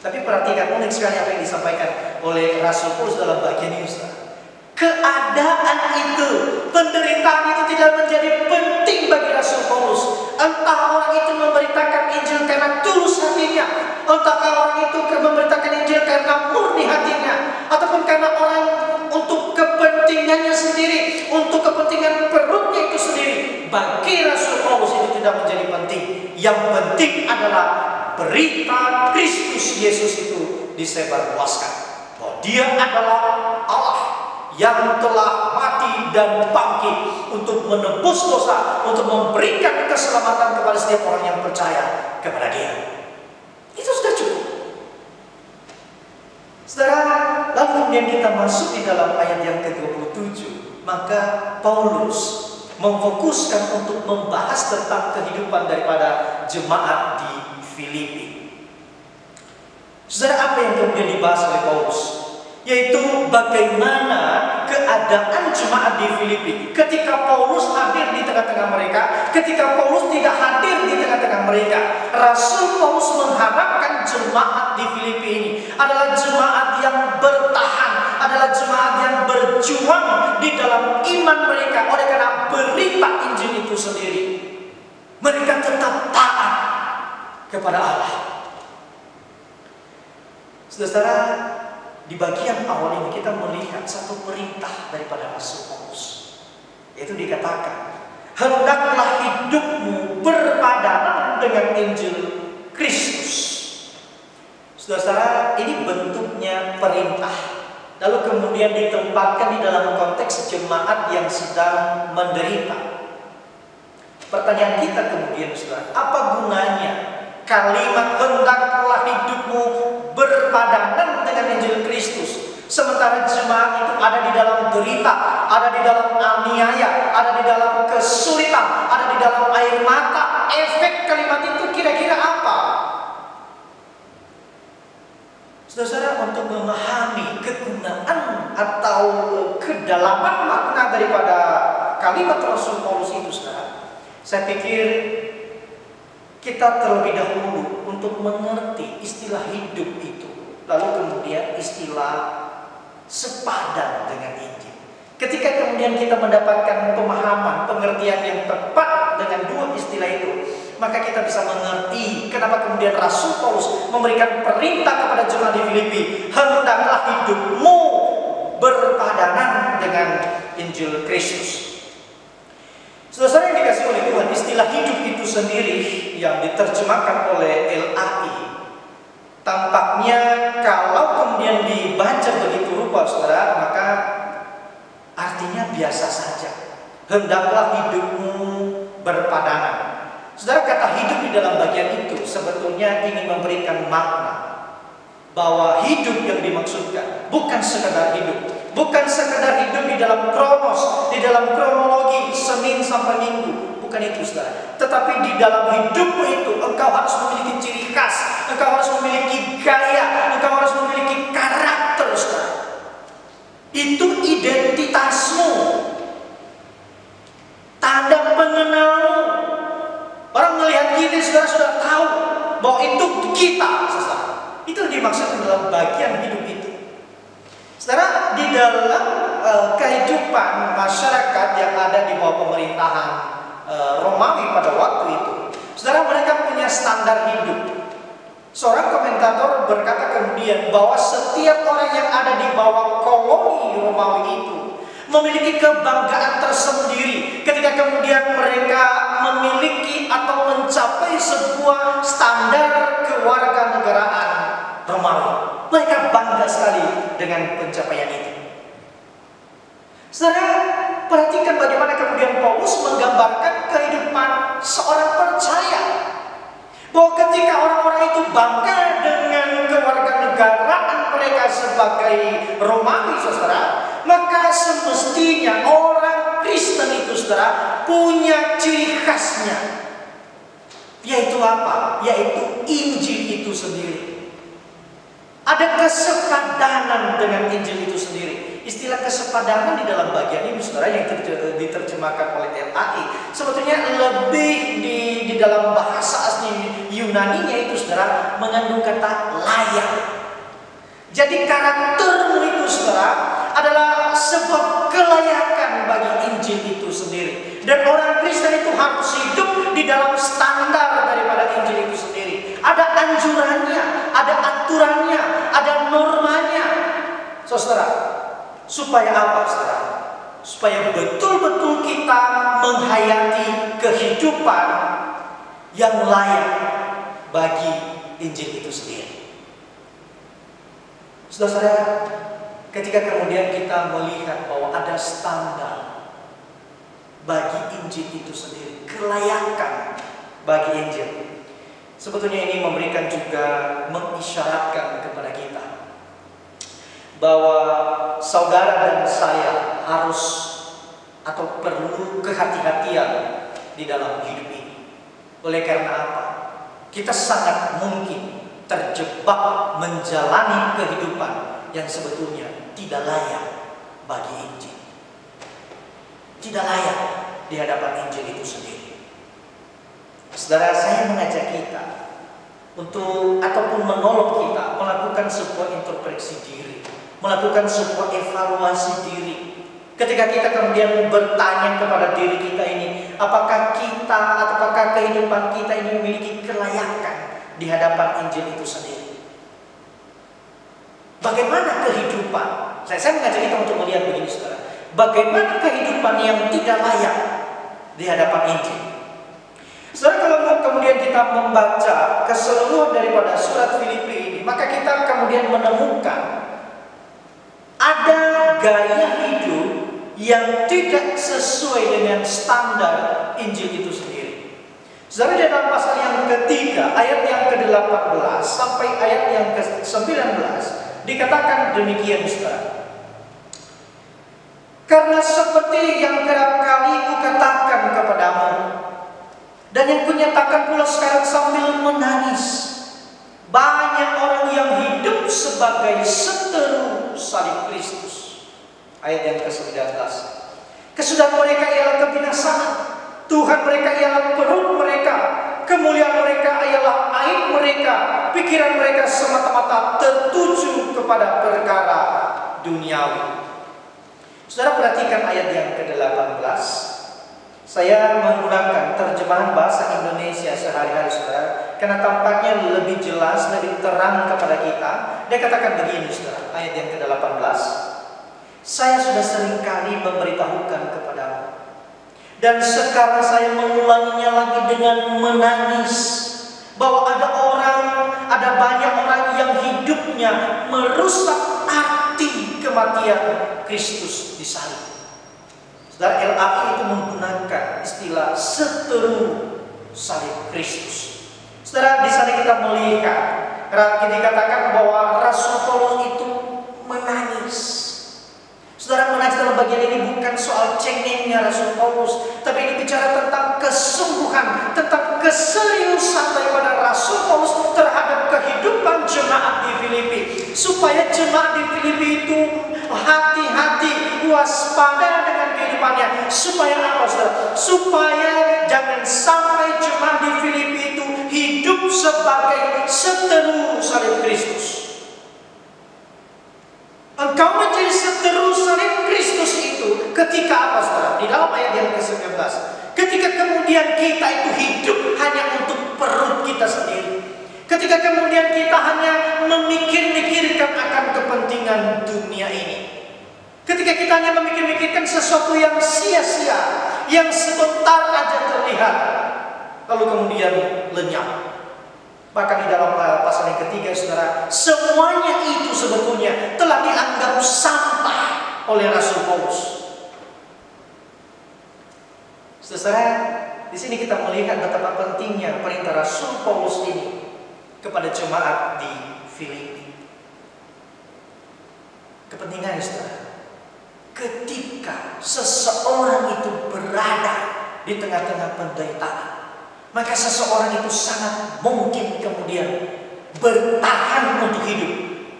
Tapi perhatikan unik sekali apa yang disampaikan oleh Rasul Paulus dalam bagian ini, saudara. Keadaan itu, penderitaan itu tidak menjadi penting bagi Rasul Paulus. Entah orang itu memberitakan Injil karena tulus hatinya, entah orang itu memberitakan Injil karena murni hatinya, ataupun karena orang untuk kepentingannya sendiri, untuk kepentingan perutnya itu sendiri. Bagi Rasul Paulus itu tidak menjadi penting. Yang penting adalah berita Kristus Yesus itu disebarluaskan, bahwa Dia adalah Allah yang telah mati dan bangkit untuk menebus dosa, untuk memberikan keselamatan kepada setiap orang yang percaya kepada Dia. Itu sudah cukup, saudara. Lalu kemudian kita masuk di dalam ayat yang ke-27. Maka Paulus memfokuskan untuk membahas tentang kehidupan daripada jemaat di Filipi. Saudara, apa yang kemudian dibahas oleh Paulus? Yaitu bagaimana keadaan jemaat di Filipi ketika Paulus hadir di tengah-tengah mereka, ketika Paulus tidak hadir di tengah-tengah mereka. Rasul Paulus mengharapkan jemaat di Filipi ini adalah jemaat yang bertahan, adalah jemaat yang berjuang di dalam iman mereka. Oleh karena berita Injil itu sendiri, mereka tetap taat kepada Allah. Saudara, di bagian awal ini kita melihat satu perintah daripada Rasul Paulus, yaitu dikatakan, hendaklah hidupmu berpadanan dengan Injil Kristus. Saudara, ini bentuknya perintah, lalu kemudian ditempatkan di dalam konteks jemaat yang sedang menderita. Pertanyaan kita kemudian, saudara, apa gunanya kalimat hendaklah hidupmu berpadanan dengan Injil Kristus, sementara jemaat itu ada di dalam derita, ada di dalam aniaya, ada di dalam kesulitan, ada di dalam air mata? Efek kalimat itu kira-kira apa? Saudara, untuk memahami kegunaan atau kedalaman makna daripada kalimat Rasul Paulus itu, saudara, saya pikir kita terlebih dahulu untuk mengerti istilah hidup itu, lalu kemudian istilah sepadan dengan Injil. Ketika kemudian kita mendapatkan pemahaman, pengertian yang tepat dengan dua istilah itu, maka kita bisa mengerti kenapa kemudian Rasul Paulus memberikan perintah kepada jemaat di Filipi, hendaklah hidupmu berpadanan dengan Injil Kristus. Saudara yang dikasih oleh Tuhan, istilah hidup itu sendiri yang diterjemahkan oleh LAI, tampaknya kalau kemudian dibaca begitu rupa, saudara, maka artinya biasa saja. Hendaklah hidupmu berpadanan. Saudara, kata hidup di dalam bagian itu sebetulnya ingin memberikan makna bahwa hidup yang dimaksudkan bukan sekedar hidup, bukan sekedar hidup di dalam kronos, di dalam kronologi Senin sampai Minggu, bukan itu, saudara. Tetapi di dalam hidupmu itu engkau harus memiliki ciri khas, engkau harus memiliki gaya, engkau harus memiliki karakter, saudara. Itu identitasmu, tanda pengenalmu. Orang melihat kita, saudara, sudah tahu bahwa itu kita, saudara. Itu dimaksud dalam bagian hidup itu. Saudara, di dalam kehidupan masyarakat yang ada di bawah pemerintahan Romawi pada waktu itu, saudara, mereka punya standar hidup. Seorang komentator berkata kemudian bahwa setiap orang yang ada di bawah koloni Romawi itu memiliki kebanggaan tersendiri ketika kemudian mereka memiliki atau mencapai sebuah standar kewarganegaraan Romawi. Mereka bangga sekali dengan pencapaian itu. Saudara, perhatikan bagaimana kemudian Paulus menggambarkan kehidupan seorang percaya, bahwa ketika orang-orang itu bangga dengan kewarganegaraan mereka sebagai Romawi, saudara, maka semestinya orang Kristen itu, saudara, punya ciri khasnya. Yaitu apa? Yaitu Injil itu sendiri. Ada kesepadanan dengan Injil itu sendiri. Istilah kesepadanan di dalam bagian ini, saudara, yang diterjemahkan oleh LAI, sebetulnya lebih di dalam bahasa asli Yunani-nya itu, saudara, mengandung kata layak. Jadi karaktermu itu, saudara, adalah sebuah kelayakan bagi Injil itu sendiri. Dan orang Kristen itu harus hidup di dalam standar daripada Injil itu sendiri. Ada anjurannya, ada aturannya, ada normanya. Saudara, supaya apa, saudara? Supaya betul-betul kita menghayati kehidupan yang layak bagi Injil itu sendiri. Saudara, ketika kemudian kita melihat bahwa ada standar bagi Injil itu sendiri, kelayakan bagi Injil, sebetulnya ini memberikan juga mengisyaratkan kepada kita bahwa saudara dan saya harus atau perlu kehati-hatian di dalam hidup ini. Oleh karena apa? Kita sangat mungkin terjebak menjalani kehidupan yang sebetulnya tidak layak bagi Injil. Tidak layak di hadapan Injil itu sendiri. Saudara, saya mengajak kita untuk ataupun menolong kita melakukan sebuah introspeksi diri, melakukan sebuah evaluasi diri. Ketika kita kemudian bertanya kepada diri kita ini, apakah kita atau apakah kehidupan kita ini memiliki kelayakan di hadapan Injil itu sendiri? Bagaimana kehidupan? Saya mengajak kita untuk melihat begini, saudara. Bagaimana kehidupan yang tidak layak di hadapan Injil? Saudara, kalau kemudian kita membaca keseluruhan daripada surat Filipi ini, maka kita kemudian menemukan ada gaya hidup yang tidak sesuai dengan standar Injil itu sendiri. Saudara, dalam pasal yang ketiga, ayat yang ke-18 sampai ayat yang ke-19 dikatakan demikian, saudara. Karena seperti yang kerap kali kukatakan kepadamu, dan yang kunyatakan pula sekarang sambil menangis, banyak orang yang hidup sebagai seteru salib Kristus. Ayat yang ke-19. Kesudahan mereka ialah kebinasaan, Tuhan mereka ialah perut mereka, kemuliaan mereka ialah aib mereka, pikiran mereka semata-mata tertuju kepada perkara duniawi. Saudara, perhatikan ayat yang ke-18. Saya menggunakan terjemahan bahasa Indonesia sehari-hari, saudara, karena tampaknya lebih jelas, lebih terang kepada kita. Dia katakan begini, saudara, ayat yang ke-18. Saya sudah seringkali memberitahukan kepadamu, dan sekarang saya mengulanginya lagi dengan menangis, bahwa ada banyak orang yang hidupnya merusak arti kematian Kristus di salib. Saudara, LAI itu menggunakan istilah seteru salib Kristus. Saudara, di sana kita melihat, dikatakan bahwa Rasul Paulus itu menangis. Saudara, menangis dalam bagian ini bukan soal cengengnya Rasul Paulus, tapi ini bicara tentang kesungguhan, tentang keseriusan daripada Rasul Paulus terhadap kehidupan jemaat di Filipi, supaya jemaat di Filipi itu hati-hati, waspada dengan kehidupannya. Supaya apa, saudara? Supaya jangan sampai jemaat di Filipi itu hidup sebagai seteru salib Kristus. Engkau menjadi seteru salib Kristus itu ketika apa, saudara? Di dalam ayat yang ke-19, ketika kemudian kita itu hidup hanya untuk perut kita sendiri, ketika kemudian kita hanya memikirkan akan kepentingan dunia ini, ketika kita hanya memikirkan sesuatu yang sia-sia, yang sebentar aja terlihat, lalu kemudian lenyap. Bahkan di dalam pasal yang ketiga, saudara, semuanya itu sebetulnya telah dianggap sampah oleh Rasul Paulus. Saudara, di sini kita melihat betapa pentingnya perintah Rasul Paulus ini kepada jemaat di Filipi. Kepentingannya, saudara, ketika seseorang itu berada di tengah-tengah penderitaan, maka seseorang itu sangat mungkin kemudian bertahan untuk hidup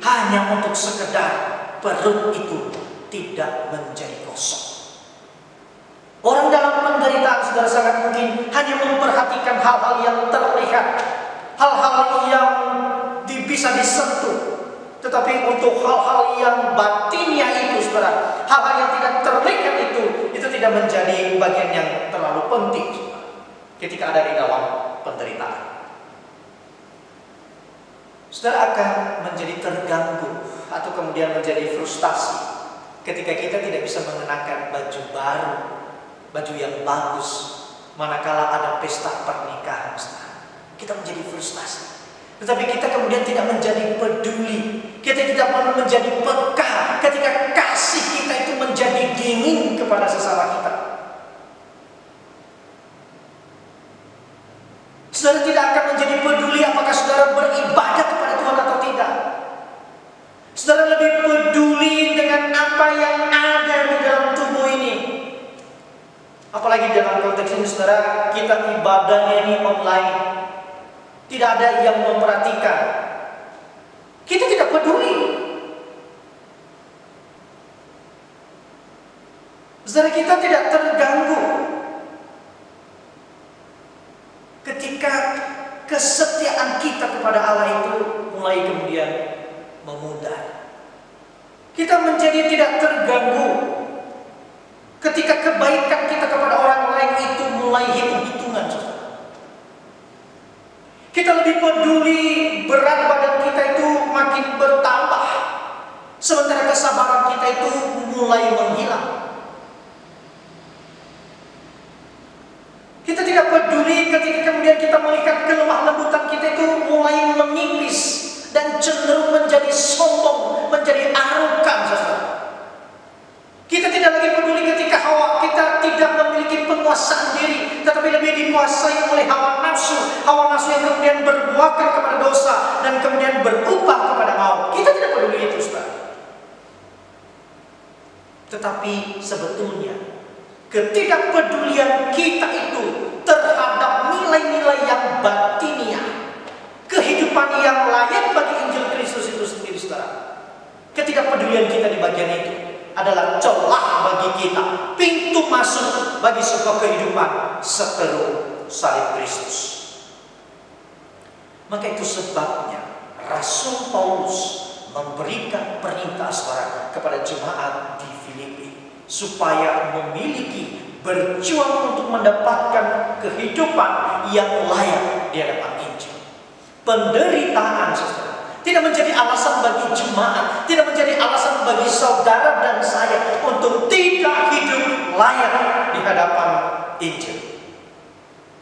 hanya untuk sekedar perut itu tidak menjadi kosong. Orang dalam penderitaan, saudara, sangat mungkin hanya memperhatikan hal-hal yang terlihat, hal-hal yang bisa disentuh. Tetapi untuk hal-hal yang batinnya itu, saudara, hal-hal yang tidak terlihat itu tidak menjadi bagian yang terlalu penting, saudara, ketika ada di dalam penderitaan. Saudara akan menjadi terganggu atau kemudian menjadi frustasi ketika kita tidak bisa mengenakan baju baru, baju yang bagus, manakala ada pesta pernikahan, saudara. Kita menjadi frustasi. Tetapi kita kemudian tidak menjadi peduli, kita tidak menjadi peka ketika kasih kita itu menjadi dingin kepada sesama kita. Saudara tidak akan menjadi peduli apakah saudara beribadah kepada Tuhan atau tidak. Saudara lebih peduli dengan apa yang ada di dalam tubuh ini. Apalagi dalam konteks ini, saudara, kita ibadahnya ini online. Tidak ada yang memperhatikan. Kita tidak peduli. Saudara, kita tidak terganggu ketika kesetiaan kita kepada Allah itu mulai kemudian memudar. Kita menjadi tidak terganggu ketika kebaikan kita kepada orang lain itu mulai hitung-hitungan, saudara. Kita lebih peduli berat badan kita itu makin bertambah, sementara kesabaran kita itu mulai menghilang. Kita tidak peduli ketika kemudian kita melihat kelemah lembutan kita itu mulai menipis dan cenderung menjadi sombong, menjadi arogan, saudara. Kita tidak lagi peduli ketika kita tidak memiliki penguasaan diri, tetapi lebih dikuasai oleh hawa nafsu yang kemudian berbuahkan kepada dosa dan kemudian berubah kepada maut. Kita tidak peduli itu, saudara. Tetapi sebetulnya ketidakpedulian kita itu terhadap nilai-nilai yang batinia, kehidupan yang layak bagi Injil Kristus itu sendiri, saudara. Ketidakpedulian kita di bagian itu adalah celah bagi kita, pintu masuk bagi sebuah kehidupan seteru salib Kristus. Maka itu sebabnya Rasul Paulus memberikan perintah, saudara, kepada jemaat di Filipi supaya memiliki, berjuang untuk mendapatkan kehidupan yang layak di hadapan Injil. Penderitaan, saudara, tidak menjadi alasan bagi jemaat, tidak menjadi alasan bagi saudara dan saya untuk tidak hidup layak di hadapan Injil.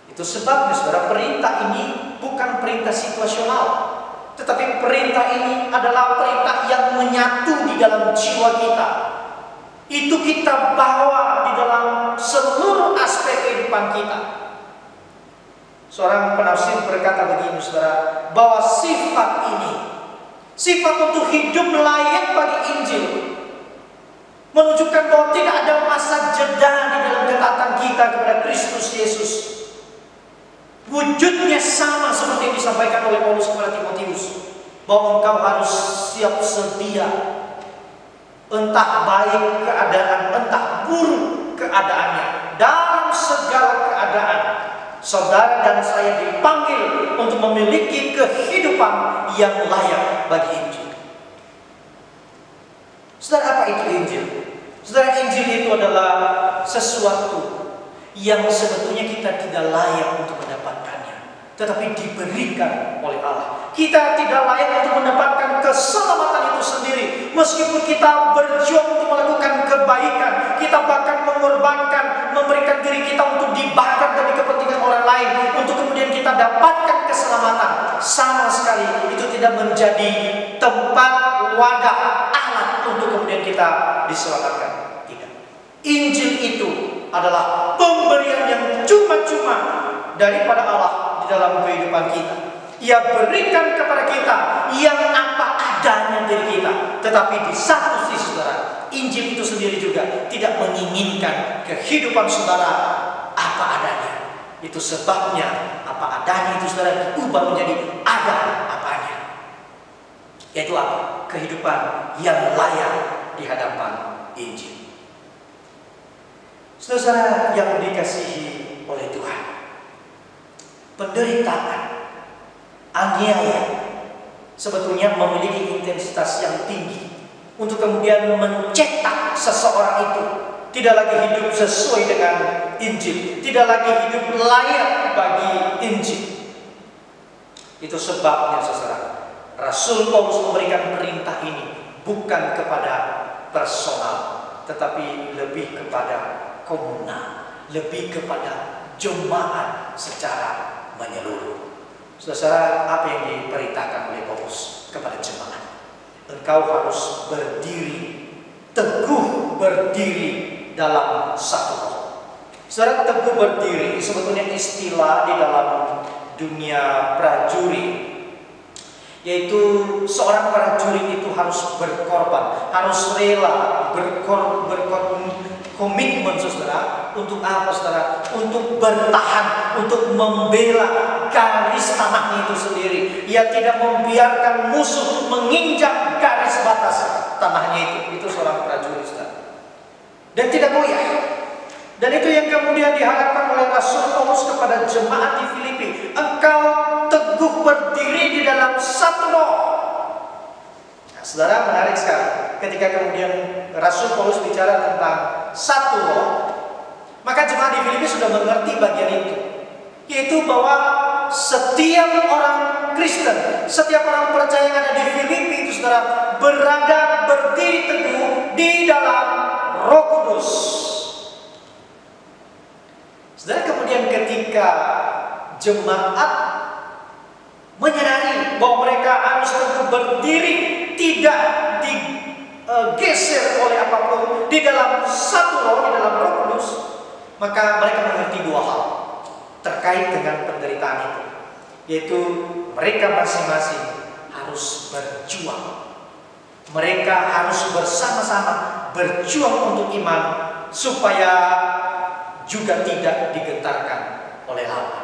Itu sebabnya, saudara, perintah ini bukan perintah situasional, tetapi perintah ini adalah perintah yang menyatu di dalam jiwa kita. Itu kita bawa di dalam seluruh aspek kehidupan kita. Seorang penafsir berkata begini, saudara, bahwa sifat ini, sifat untuk hidup layak bagi Injil, menunjukkan bahwa tidak ada masa jeda di dalam ketaatan kita kepada Kristus Yesus. Wujudnya sama seperti yang disampaikan oleh Paulus kepada Timotius, bahwa engkau harus siap sedia, entah baik keadaan, entah buruk keadaannya. Dalam segala keadaan, saudara dan saya dipanggil untuk memiliki kehidupan yang layak bagi Injil. Saudara, apa itu Injil? Saudara, Injil itu adalah sesuatu yang sebetulnya kita tidak layak untuk mendapatkannya, tetapi diberikan oleh Allah. Kita tidak layak untuk mendapatkan keselamatan itu sendiri, meskipun kita berjuang untuk melakukan kebaikan, kita bahkan mengorbankan, memberikan diri kita untuk dibakar demi kepentingan orang lain, untuk kemudian kita dapatkan keselamatan. Sama sekali itu tidak menjadi tempat, wadah, alat untuk kemudian kita diselamatkan. Tidak. Injil itu adalah pemberian yang cuma-cuma daripada Allah di dalam kehidupan kita. Ia berikan kepada kita yang apa adanya dari kita. Tetapi di satu sisi, saudara, Injil itu sendiri juga tidak menginginkan kehidupan saudara apa adanya. Itu sebabnya apa adanya itu, saudara, diubah menjadi ada apanya. Yaitu apa? Kehidupan yang layak di hadapan Injil. Saudara yang dikasihi oleh Tuhan, penderitaan, aniaya sebetulnya memiliki intensitas yang tinggi untuk kemudian mencetak seseorang itu tidak lagi hidup sesuai dengan Injil, tidak lagi hidup layak bagi Injil. Itu sebabnya saudara, Rasul Paulus memberikan perintah ini bukan kepada personal, tetapi lebih kepada komunal, lebih kepada jemaat secara menyeluruh. Saudara, apa yang diperintahkan oleh Paulus kepada jemaat? Engkau harus berdiri, teguh berdiri dalam satu roh. Saudara, teguh berdiri sebetulnya istilah di dalam dunia prajurit, yaitu seorang prajurit itu harus berkorban, harus rela berkomitmen, saudara. Untuk apa, saudara? Untuk bertahan, untuk membela garis tanahnya itu sendiri. Ia tidak membiarkan musuh menginjak garis batas tanahnya itu. Itu seorang prajurit, saudara. Dan tidak goyah. Dan itu yang kemudian diharapkan oleh Rasul Paulus kepada jemaat di Filipi. Engkau teguh berdiri di dalam satu roh. Nah, saudara, menarik sekali ketika kemudian Rasul Paulus bicara tentang satu roh, maka jemaat di Filipi sudah mengerti bagian itu, yaitu bahwa setiap orang Kristen, setiap orang percaya yang ada di Filipi itu, saudara, berada berdiri teguh di dalam Roh Kudus. Saudara, kemudian ketika jemaat menyadari bahwa mereka harus teguh berdiri, tidak digeser oleh apapun di dalam satu roh, di dalam Roh Kudus, maka mereka mengerti dua hal terkait dengan penderitaan itu, yaitu mereka masing-masing harus berjuang. Mereka harus bersama-sama berjuang untuk iman supaya juga tidak digentarkan oleh hawa.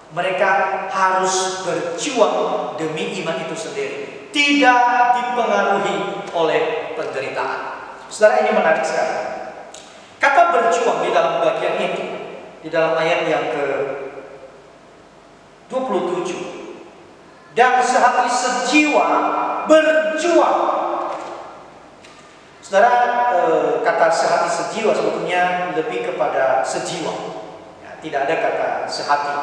Mereka harus berjuang demi iman itu sendiri, tidak dipengaruhi oleh penderitaan. Saudara, ini menarik sekali. Kata berjuang di dalam bagian itu, di dalam ayat yang ke-27, dan sehati sejiwa berjuang. Saudara, kata sehati sejiwa sebetulnya lebih kepada sejiwa, ya, tidak ada kata sehati.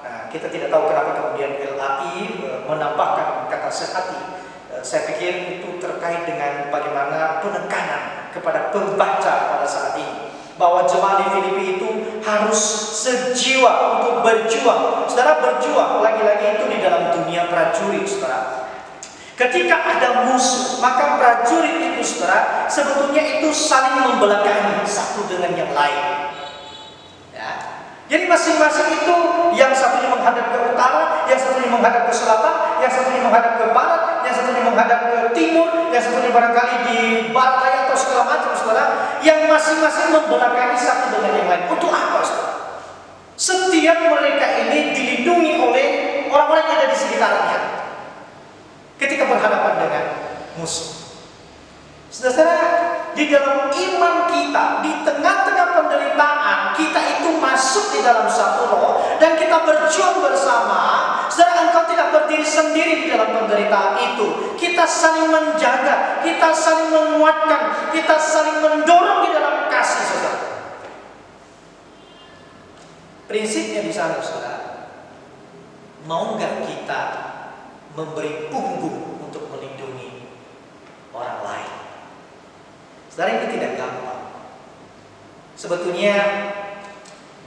Nah, kita tidak tahu kenapa kemudian LAI menambahkan kata sehati. Saya pikir itu terkait dengan bagaimana penekanan kepada pembaca pada saat ini, bahwa jemaat di Filipi itu harus sejiwa untuk berjuang. Saudara, berjuang lagi-lagi itu di dalam dunia prajurit, saudara. Ketika ada musuh, maka prajurit itu, saudara, sebetulnya itu saling membelakangi satu dengan yang lain. Ya. Jadi masing-masing itu, yang satunya menghadap ke utara, yang satunya menghadap ke selatan, yang satunya menghadap ke barat, yang satunya menghadap ke timur, yang satunya barangkali di barat lain atau segala macam, saudara, yang masing-masing membelakangi satu dengan yang lain. Untuk apa, saudara? Setiap mereka ini dilindungi oleh orang-orang yang ada di sekitarnya ketika berhadapan dengan musuh. Saudara, di dalam iman kita, di tengah-tengah penderitaan, kita itu masuk di dalam satu roh dan kita berjuang bersama. Saudara, engkau tidak berdiri sendiri di dalam penderitaan itu. Kita saling menjaga, kita saling menguatkan, kita saling mendorong di dalam kasih, saudara. Prinsipnya di sana, saudara. Mau nggak kita memberi punggung untuk melindungi orang lain? Saudara, ini tidak gampang. Sebetulnya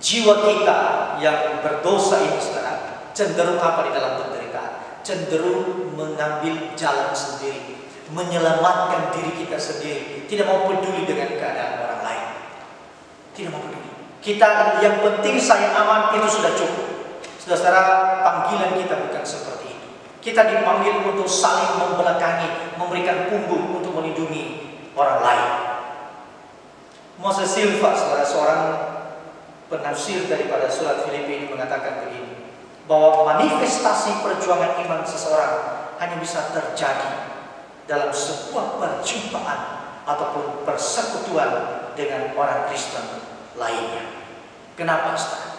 jiwa kita yang berdosa ini, saudara, cenderung apa di dalam penderitaan? Cenderung mengambil jalan sendiri, menyelamatkan diri kita sendiri, tidak mau peduli dengan keadaan orang lain. Tidak mau peduli. Kita yang penting saya aman, itu sudah cukup. Saudara, panggilan kita bukan seperti itu. Kita dipanggil untuk saling membelakangi, memberikan punggung untuk melindungi orang lain. Moses Silva, saudara, seorang penafsir daripada surat Filipi ini, mengatakan begini, bahwa manifestasi perjuangan iman seseorang hanya bisa terjadi dalam sebuah perjumpaan ataupun persekutuan dengan orang Kristen lainnya. Kenapa, saudara?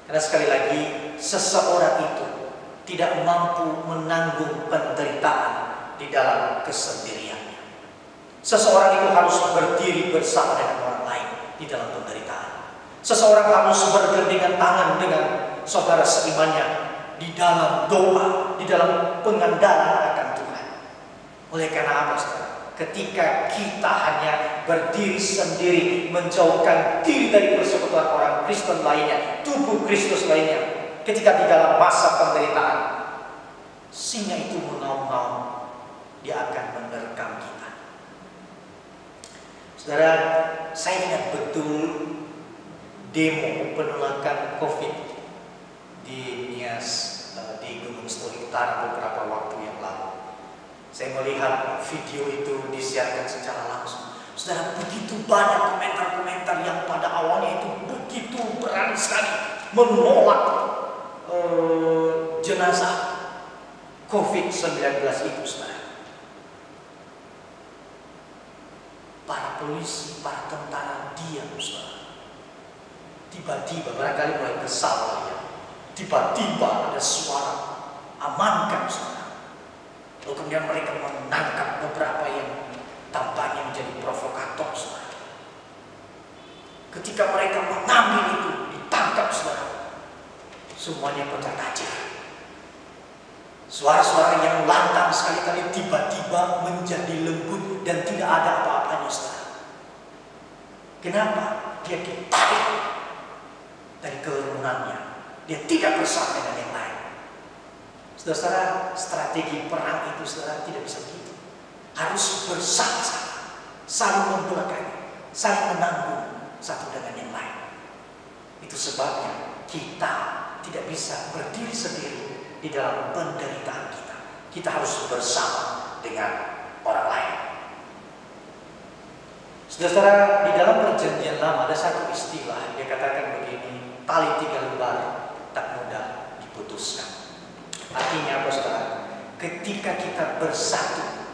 Karena sekali lagi, seseorang itu tidak mampu menanggung penderitaan di dalam kesendiriannya. Seseorang itu harus berdiri bersama dengan orang lain di dalam penderitaan. Seseorang harus bergandengan tangan dengan saudara seimannya di dalam doa, di dalam pengandalan akan Tuhan. Oleh karena apa, saudara? Ketika kita hanya berdiri sendiri, menjauhkan diri dari persekutuan orang Kristen lainnya, tubuh Kristus lainnya, ketika di dalam masa penderitaan, singa itu mengaum-ngaum, dia akan menerkam kita. Saudara, saya ingat betul demo penolakan COVID di Nias, di Gunung Story Utara beberapa waktu yang lalu. Saya melihat video itu disiarkan secara langsung. Saudara, begitu banyak komentar-komentar yang pada awalnya itu begitu berani sekali menolak jenazah COVID-19 itu, saudara. Para polisi, para tentara diam, saudara. Tiba-tiba, barangkali mulai kesal ya. Tiba-tiba ada suara, amankan, saudara. Lalu kemudian mereka menangkap beberapa yang tampaknya menjadi provokator, saudara. Ketika mereka mengambil itu, ditangkap, saudara. Semuanya pecah kaca. Suara-suara yang lantang sekali-kali tiba-tiba menjadi lembut dan tidak ada apa-apanya, saudara. Kenapa? Dia ditarik dari kerunannya. Dia tidak bersama dengan yang lain. Saudara, strategi perang itu, saudara, tidak bisa begitu. Harus bersama-sama, saling membelakangi, saling menanggung satu dengan yang lain. Itu sebabnya kita tidak bisa berdiri sendiri di dalam penderitaan kita. Kita harus bersama dengan orang lain. Saudara, di dalam perjanjian lama ada satu istilah, dia katakan begini, tali 3 lembar tak mudah diputuskan. Artinya apa, saudara? Ketika kita bersatu,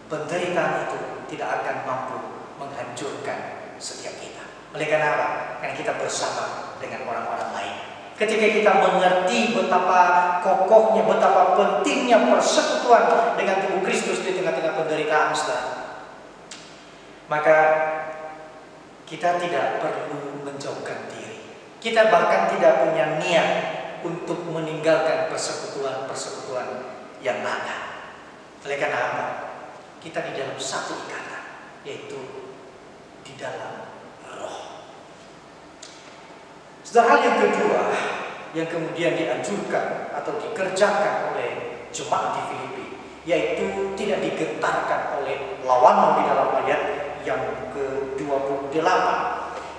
penderitaan itu tidak akan mampu menghancurkan setiap kita. Oleh karena apa? Karena kita bersama dengan orang-orang lain. Ketika kita mengerti betapa kokohnya, betapa pentingnya persekutuan dengan tubuh Kristus di tengah-tengah penderitaan, saudara, maka kita tidak perlu menjauhkan diri. Kita bahkan tidak punya niat untuk meninggalkan persekutuan-persekutuan yang ada. Oleh karena apa? Kita di dalam satu ikatan, yaitu di dalam roh. Saudara, hal yang kedua yang kemudian dianjurkan atau dikerjakan oleh jemaat di Filipi, yaitu tidak digentarkan oleh lawanan di dalam ayat yang ke-28.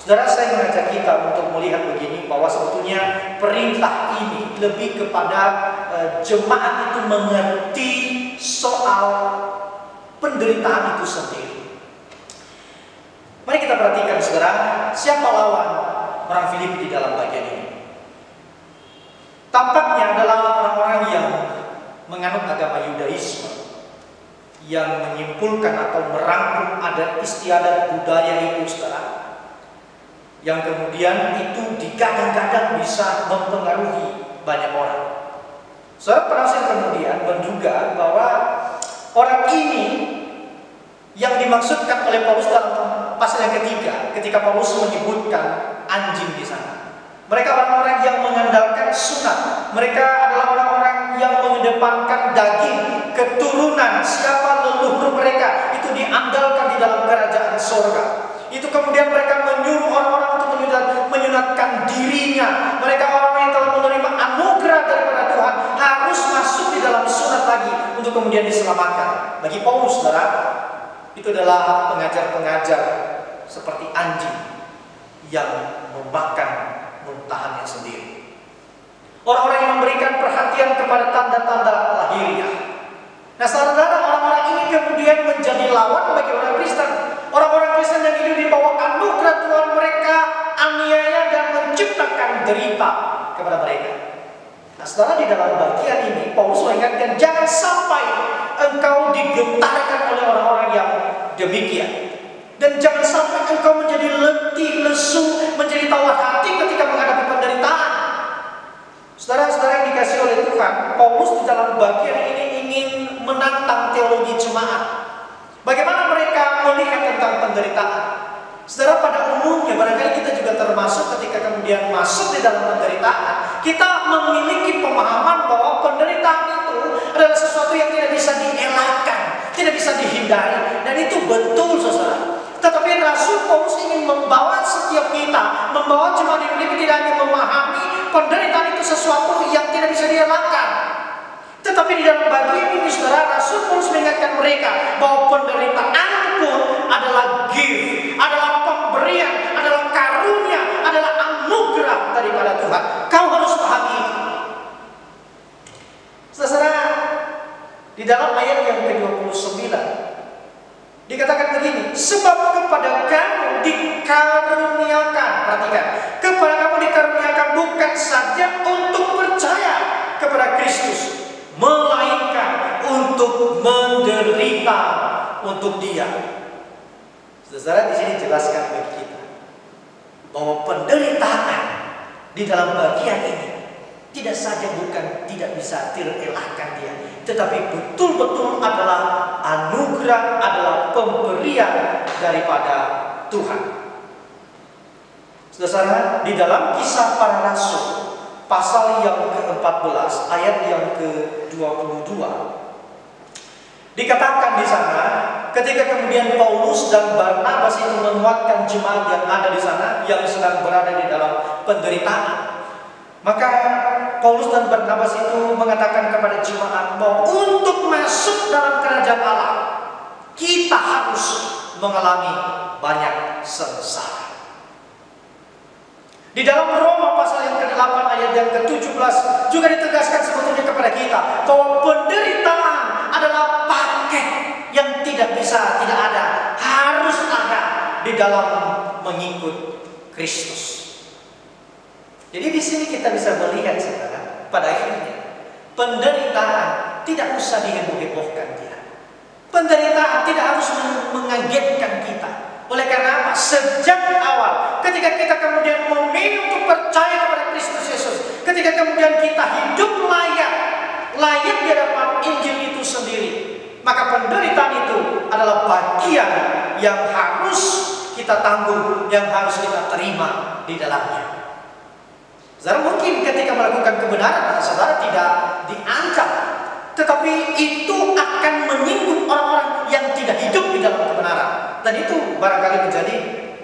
Saudara, saya mengajak kita untuk melihat begini, bahwa sebetulnya perintah ini lebih kepada jemaat itu mengerti soal penderitaan itu sendiri. Mari kita perhatikan, saudara, siapa lawan orang Filipi di dalam bagian ini. Tampaknya adalah orang-orang yang menganut agama Yudaisme, yang menyimpulkan atau merangkum adat istiadat budaya itu, saudara, yang kemudian itu digadang-gadang bisa mempengaruhi banyak orang. Saudara, penafsir kemudian menduga bahwa orang ini yang dimaksudkan oleh Paulus dalam pasal yang ketiga, ketika Paulus menyebutkan anjing di sana. Mereka orang-orang yang mengandalkan sunat. Mereka adalah orang-orang yang mengedepankan daging, keturunan, siapa leluhur mereka itu diandalkan di dalam kerajaan sorga. Itu kemudian mereka menyuruh orang-orang untuk menyunatkan dirinya. Mereka orang yang telah menerima anugerah daripada Tuhan harus masuk di dalam sunat lagi untuk kemudian diselamatkan. Bagi Paulus, saudara, itu adalah pengajar-pengajar seperti anjing yang memakan muntahannya sendiri. Orang-orang yang memberikan perhatian kepada tanda-tanda lahiriah. Nah, saudara, orang-orang ini kemudian menjadi lawan bagi orang Kristen. Orang-orang Kristen yang hidup di bawah anugerah Tuhan, mereka aniaya dan menciptakan derita kepada mereka. Nah, saudara, di dalam bagian ini Paulus mengingatkan, jangan sampai engkau digentarkan oleh orang-orang yang demikian. Dan jangan sampai engkau menjadi letih, lesu, menjadi tawar hati ketika menghadapi penderitaan. Saudara-saudara yang dikasihi oleh Tuhan, Paulus di dalam bagian ini ingin menantang teologi jemaat. Bagaimana mereka melihat tentang penderitaan? Saudara, pada umumnya barangkali kita juga termasuk ketika kemudian masuk di dalam penderitaan, kita memiliki pemahaman bahwa penderitaan itu adalah sesuatu yang tidak bisa dielakkan, tidak bisa dihindari, dan itu betul, saudara. Tetapi Rasul Paulus ingin membawa setiap kita, membawa jemaat di Filipi tidak hanya memahami penderitaan itu sesuatu yang tidak bisa dielakkan. Tetapi di dalam bagian ini, saudara, Rasul Paulus mengingatkan mereka bahwa penderitaan pun adalah gift, adalah pemberian, adalah karunia, adalah anugerah daripada Tuhan. Kau harus pahami itu. Saudara, di dalam ayat yang ke-29 dikatakan begini, sebab kepada kamu dikaruniakan, perhatikan, kepada kamu dikaruniakan bukan saja untuk percaya kepada Kristus, melainkan untuk menderita untuk Dia. Saudara, di sini jelaskan bagi kita bahwa penderitaan di dalam bagian ini tidak saja bukan tidak bisa terelakkan dia, tetapi betul-betul adalah anugerah, adalah pemberian daripada Tuhan. Saudara, di dalam Kisah Para Rasul pasal yang ke-14 ayat yang ke-22 dikatakan di sana, ketika kemudian Paulus dan Barnabas itu menguatkan jemaat yang ada di sana yang sedang berada di dalam penderitaan, maka Paulus dan Barnabas itu mengatakan kepada jemaat bahwa untuk masuk dalam kerajaan Allah kita harus mengalami banyak sengsara. Di dalam Roma pasal yang ke-8 ayat yang ke-17 juga ditegaskan sebetulnya kepada kita bahwa penderitaan adalah paket yang tidak bisa tidak ada, harus ada di dalam mengikut Kristus. Jadi di sini kita bisa melihat, saudara, pada akhirnya penderitaan tidak usah diheboh-hebohkan dia. Penderitaan tidak harus mengagetkan kita. Oleh karena apa? Sejak awal, ketika kita kemudian memilih untuk percaya kepada Kristus Yesus, ketika kemudian kita hidup layak di hadapan Injil itu sendiri, maka penderitaan itu adalah bagian yang harus kita tanggung, yang harus kita terima di dalamnya. Saudara, mungkin ketika melakukan kebenaran, saudara tidak diancam, tetapi itu akan menyinggung orang-orang yang tidak hidup di dalam kebenaran, dan itu barangkali menjadi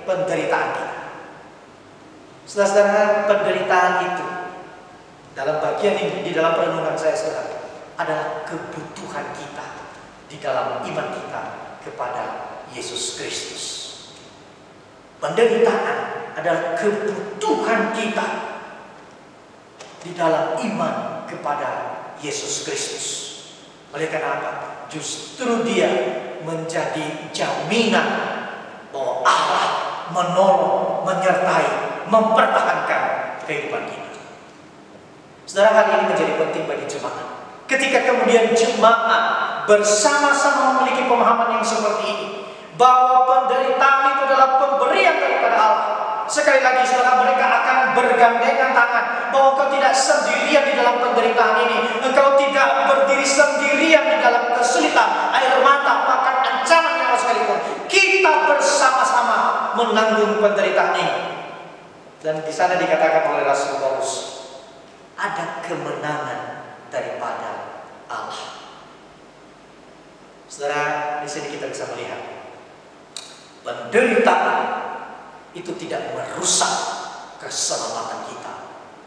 penderitaan kita. Saudara, penderitaan itu dalam bagian ini, di dalam perenungan saya, saudara, adalah kebutuhan kita di dalam iman kita kepada Yesus Kristus. Penderitaan adalah kebutuhan kita di dalam iman kepada Yesus Kristus. Oleh karena apa? Justru dia menjadi jaminan bahwa Allah menolong, menyertai, mempertahankan kehidupan kita. Saudara, hal ini menjadi penting bagi jemaat. Ketika kemudian jemaat bersama-sama memiliki pemahaman yang seperti ini, bahwa penderitaan itu adalah pemberian daripada Allah. Sekali lagi, saudara, mereka akan bergandengan tangan bahwa engkau tidak sendirian di dalam penderitaan ini. Engkau tidak berdiri sendirian di dalam kesulitan, air mata, bahkan ancaman nyawa sekalipun. Kita bersama-sama menanggung penderitaan ini. Dan di sana dikatakan oleh Rasul Paulus, ada kemenangan daripada Allah. Saudara, di sini kita bisa melihat penderitaan itu tidak merusak keselamatan kita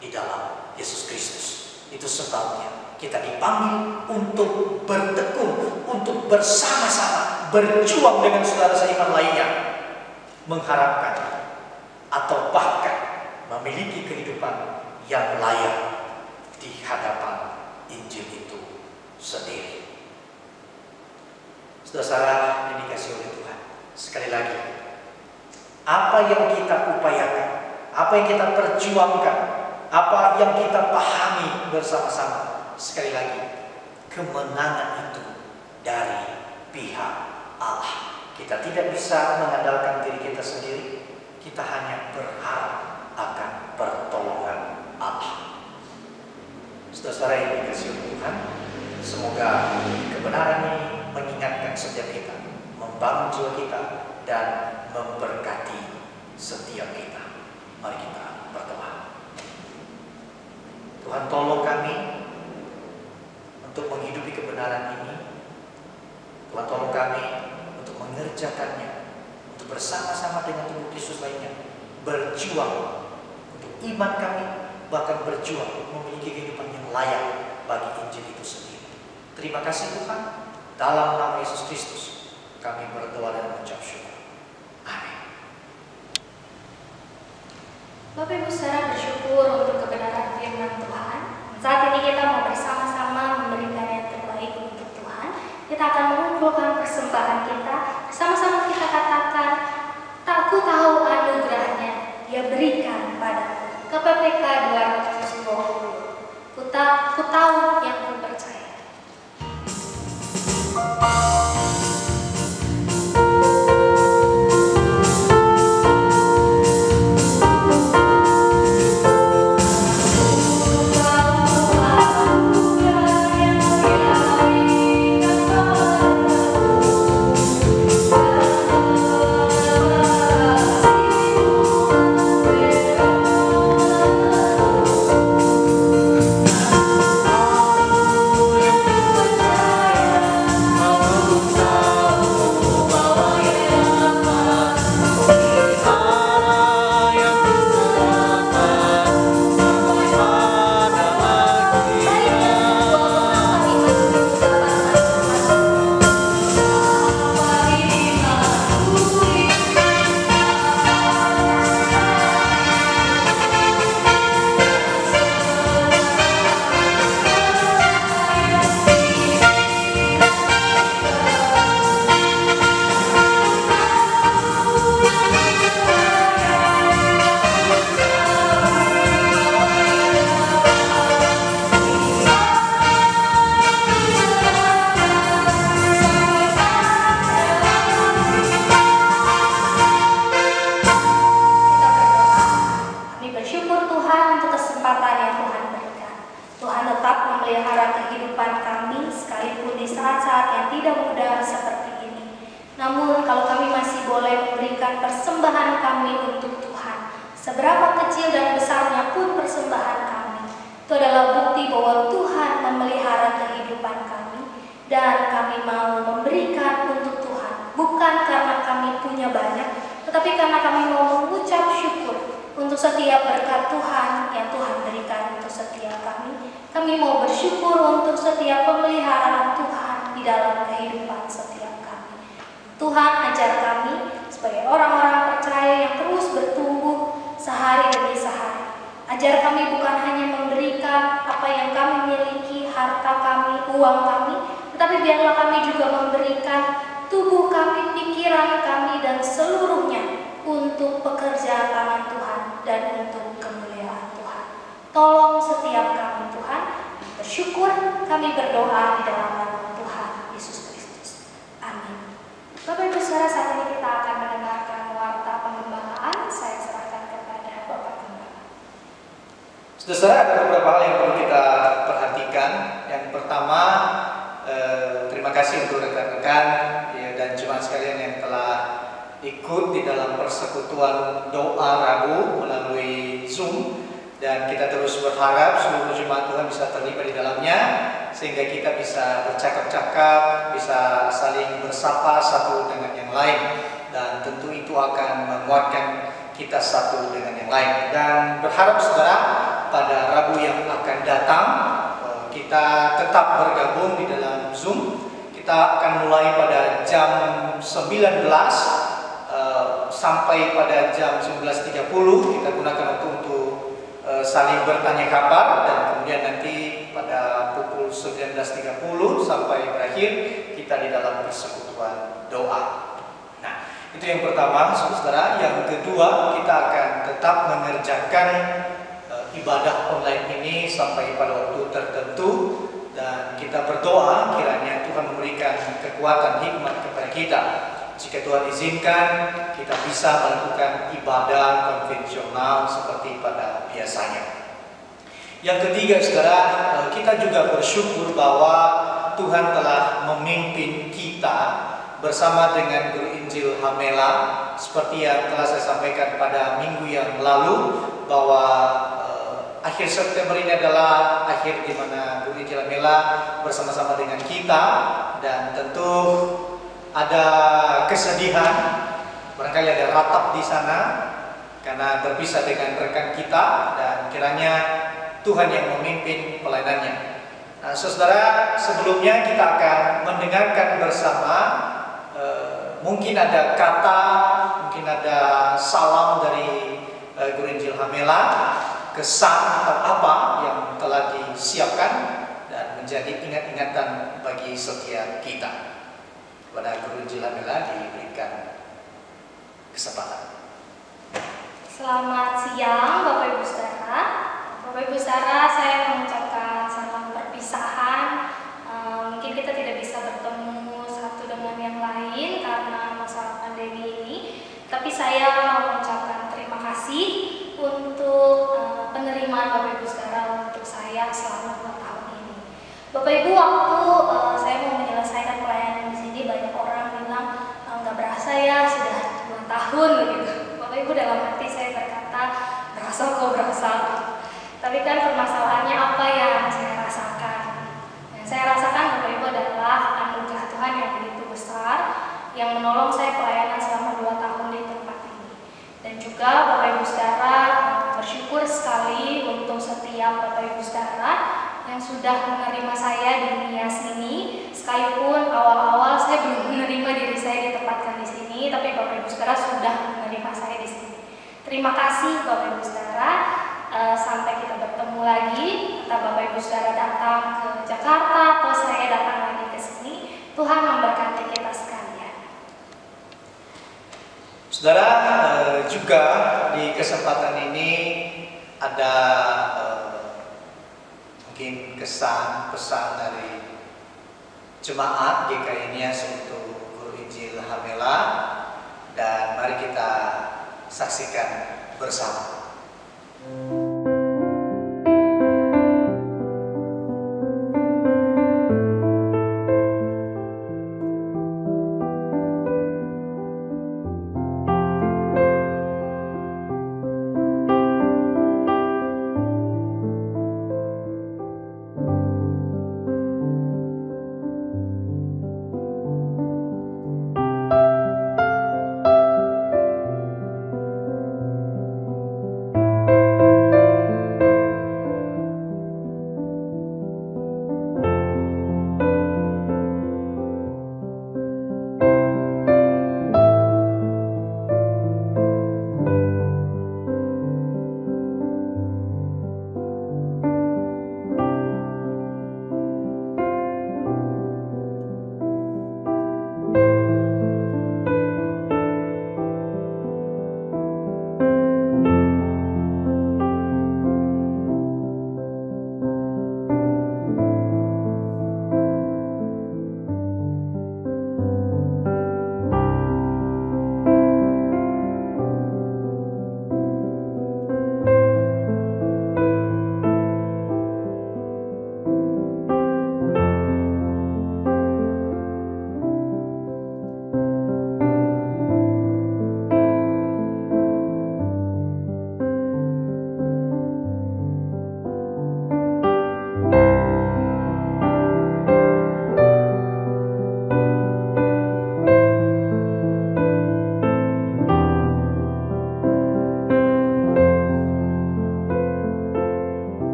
di dalam Yesus Kristus. Itu sebabnya kita dipanggil untuk bertekun, untuk bersama-sama berjuang dengan saudara seiman lainnya, mengharapkan atau bahkan memiliki kehidupan yang layak di hadapan Injil itu sendiri. Saudara yang dikasihi oleh Tuhan, sekali lagi, apa yang kita upayakan, apa yang kita perjuangkan, apa yang kita pahami bersama-sama, sekali lagi, kemenangan itu dari pihak Allah. Kita tidak bisa mengandalkan diri kita sendiri. Kita hanya berharap akan pertolongan Allah. Saudara-saudara yang dikasihi Tuhan, semoga kebenaran ini mengingatkan setiap kita, membangun jiwa kita, dan memberkati setiap kita. Mari kita berdoa. Tuhan, tolong kami untuk menghidupi kebenaran ini. Tuhan, tolong kami untuk mengerjakannya, untuk bersama-sama dengan tubuh Kristus lainnya berjuang untuk iman kami, bahkan berjuang memiliki kehidupan yang layak bagi Injil itu sendiri. Terima kasih Tuhan, dalam nama Yesus Kristus kami berdoa dan mengucap syukur. Amin. Bapak Ibu saudara, bersyukur untuk kebenaran firman Tuhan. Saat ini kita mau bersama-sama memberikan yang terbaik untuk Tuhan. Kita akan mengumpulkan persembahan kita. Sama-sama kita katakan, "Aku tahu anugerahnya, Dia berikan padaku." KPPK 220. Ku tahu yang ku percaya. Saudara, ada beberapa hal yang perlu kita perhatikan. Yang pertama, terima kasih untuk rekan-rekan ya, dan jemaat sekalian yang telah ikut di dalam persekutuan doa Rabu melalui Zoom, dan kita terus berharap seluruh jemaat Tuhan bisa terlibat di dalamnya sehingga kita bisa bercakap-cakap, bisa saling bersapa satu dengan yang lain, dan tentu itu akan menguatkan kita satu dengan yang lain. Dan berharap saudara, pada Rabu yang akan datang kita tetap bergabung di dalam Zoom. Kita akan mulai pada jam 19 sampai pada jam 19.30. Kita gunakan waktu untuk saling bertanya kabar, dan kemudian nanti pada pukul 19.30 sampai berakhir kita di dalam persekutuan doa. Nah, itu yang pertama, saudara. Yang kedua, kita akan tetap mengerjakan ibadah online ini sampai pada waktu tertentu, dan kita berdoa kiranya Tuhan memberikan kekuatan hikmat kepada kita. Jika Tuhan izinkan, kita bisa melakukan ibadah konvensional seperti pada biasanya. Yang ketiga, saudara, kita juga bersyukur bahwa Tuhan telah memimpin kita bersama dengan Guru Injil Hamela, seperti yang telah saya sampaikan pada minggu yang lalu, bahwa akhir September ini adalah akhir di mana Guru Injil Hamela bersama-sama dengan kita, dan tentu ada kesedihan, barangkali ada ratap di sana karena berpisah dengan rekan kita, dan kiranya Tuhan yang memimpin pelayanannya. Nah, saudara, sebelumnya kita akan mendengarkan bersama, mungkin ada kata, mungkin ada salam dari Guru Injil Hamela, kesan atau apa yang telah disiapkan dan menjadi ingat-ingatan bagi setiap kita. Kepada Guru Injil Hamela diberikan kesempatan. Selamat siang Bapak Ibu Saudara. Bapak Ibu Saudara, saya mengucapkan salam perpisahan. Mungkin kita tidak bisa bertemu satu dengan yang lain karena masalah pandemi ini, tapi saya mengucapkan terima kasih untuk penerimaan Bapak Ibu Saudara untuk saya selama 2 tahun ini. Bapak Ibu, waktu saya mau menyelesaikan pelayanan di sini, banyak orang bilang nggak berasa ya sudah 2 tahun begitu. Bapak Ibu, dalam hati saya berkata, berasa kok berasa. Tapi kan permasalahannya apa yang saya rasakan? Yang saya rasakan Bapak Ibu adalah anugerah Tuhan yang begitu besar yang menolong saya pelayanan selama 2 tahun di tempat ini. Dan juga Bapak Ibu Saudara, bersyukur sekali untuk setiap Bapak Ibu Saudara yang sudah menerima saya di Nias ini. Sekalipun awal-awal saya belum menerima diri saya ditempatkan di sini, tapi Bapak Ibu Saudara sudah menerima saya di sini. Terima kasih Bapak Ibu Saudara. Sampai kita bertemu lagi, entah Bapak Ibu Saudara datang ke Jakarta atau saya datang lagi ke sini. Tuhan memberkati kita sekalian. Saudara, juga di kesempatan ini ada mungkin kesan pesan dari jemaat GKI Nias untuk Guru Injil Hamela, dan mari kita saksikan bersama.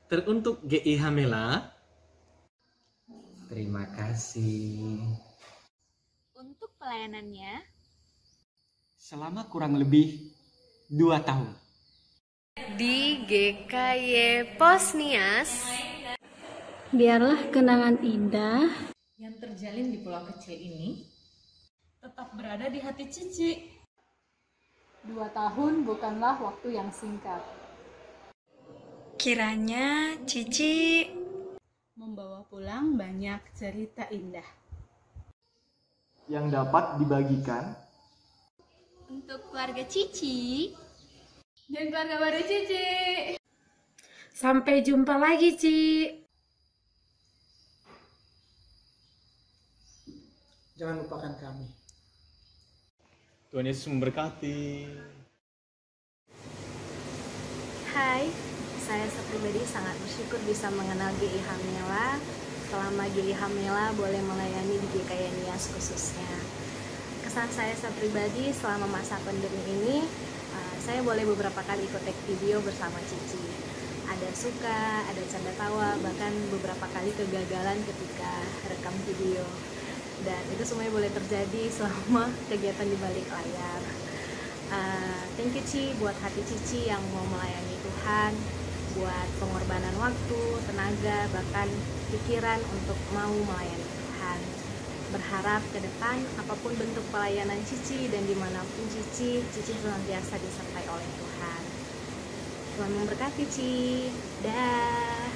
Teruntuk GI Hamela, terima kasih untuk pelayanannya selama kurang lebih 2 tahun di GKY Pos Nias Biarlah kenangan indah yang terjalin di pulau kecil ini tetap berada di hati Cici. 2 tahun bukanlah waktu yang singkat. Kiranya Cici Membawa pulang banyak cerita indah yang dapat dibagikan Untuk keluarga Cici. dan keluarga baru Cici. Sampai jumpa lagi, Ci. Jangan lupakan kami. Tuhan Yesus memberkati. Hai, saya pribadi sangat bersyukur bisa mengenal GI Hamela. Selama GI Hamela boleh melayani di GKI Nias khususnya. Kesan saya pribadi selama masa pandemi ini, saya boleh beberapa kali ikut take video bersama Cici. Ada suka, ada canda tawa, bahkan beberapa kali kegagalan ketika rekam video. Dan itu semuanya boleh terjadi selama kegiatan di balik layar. Thank you Ci buat hati Cici yang mau melayani Tuhan, buat pengorbanan waktu, tenaga, bahkan pikiran untuk mau melayani Tuhan. Berharap ke depan apapun bentuk pelayanan Cici dan dimanapun Cici senantiasa disertai oleh Tuhan. Tuhan memberkati Ci. Dah.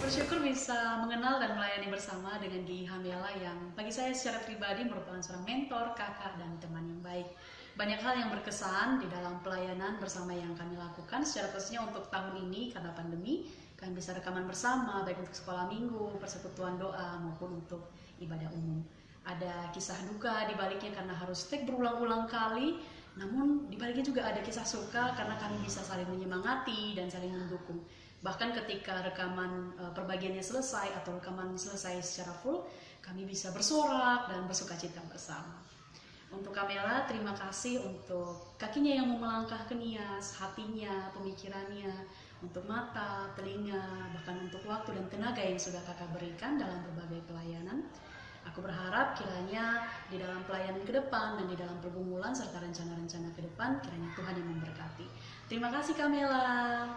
Bersyukur bisa mengenal dan melayani bersama dengan GI Hamela yang bagi saya secara pribadi merupakan seorang mentor, kakak, dan teman yang baik. Banyak hal yang berkesan di dalam pelayanan bersama yang kami lakukan, secara khususnya untuk tahun ini karena pandemi, kami bisa rekaman bersama baik untuk sekolah minggu, persekutuan doa, maupun untuk ibadah umum. Ada kisah duka di baliknya karena harus take berulang-ulang kali, namun di baliknya juga ada kisah suka karena kami bisa saling menyemangati dan saling mendukung. Bahkan ketika rekaman perbagiannya selesai atau rekaman selesai secara full, kami bisa bersorak dan bersuka cita bersama. Untuk Kamela, terima kasih untuk kakinya yang mau melangkah ke Nias, hatinya, pemikirannya, untuk mata, telinga, bahkan untuk waktu dan tenaga yang sudah kakak berikan dalam berbagai pelayanan. Aku berharap kiranya di dalam pelayanan ke depan dan di dalam pergumulan serta rencana-rencana ke depan, kiranya Tuhan yang memberkati. Terima kasih Kamela.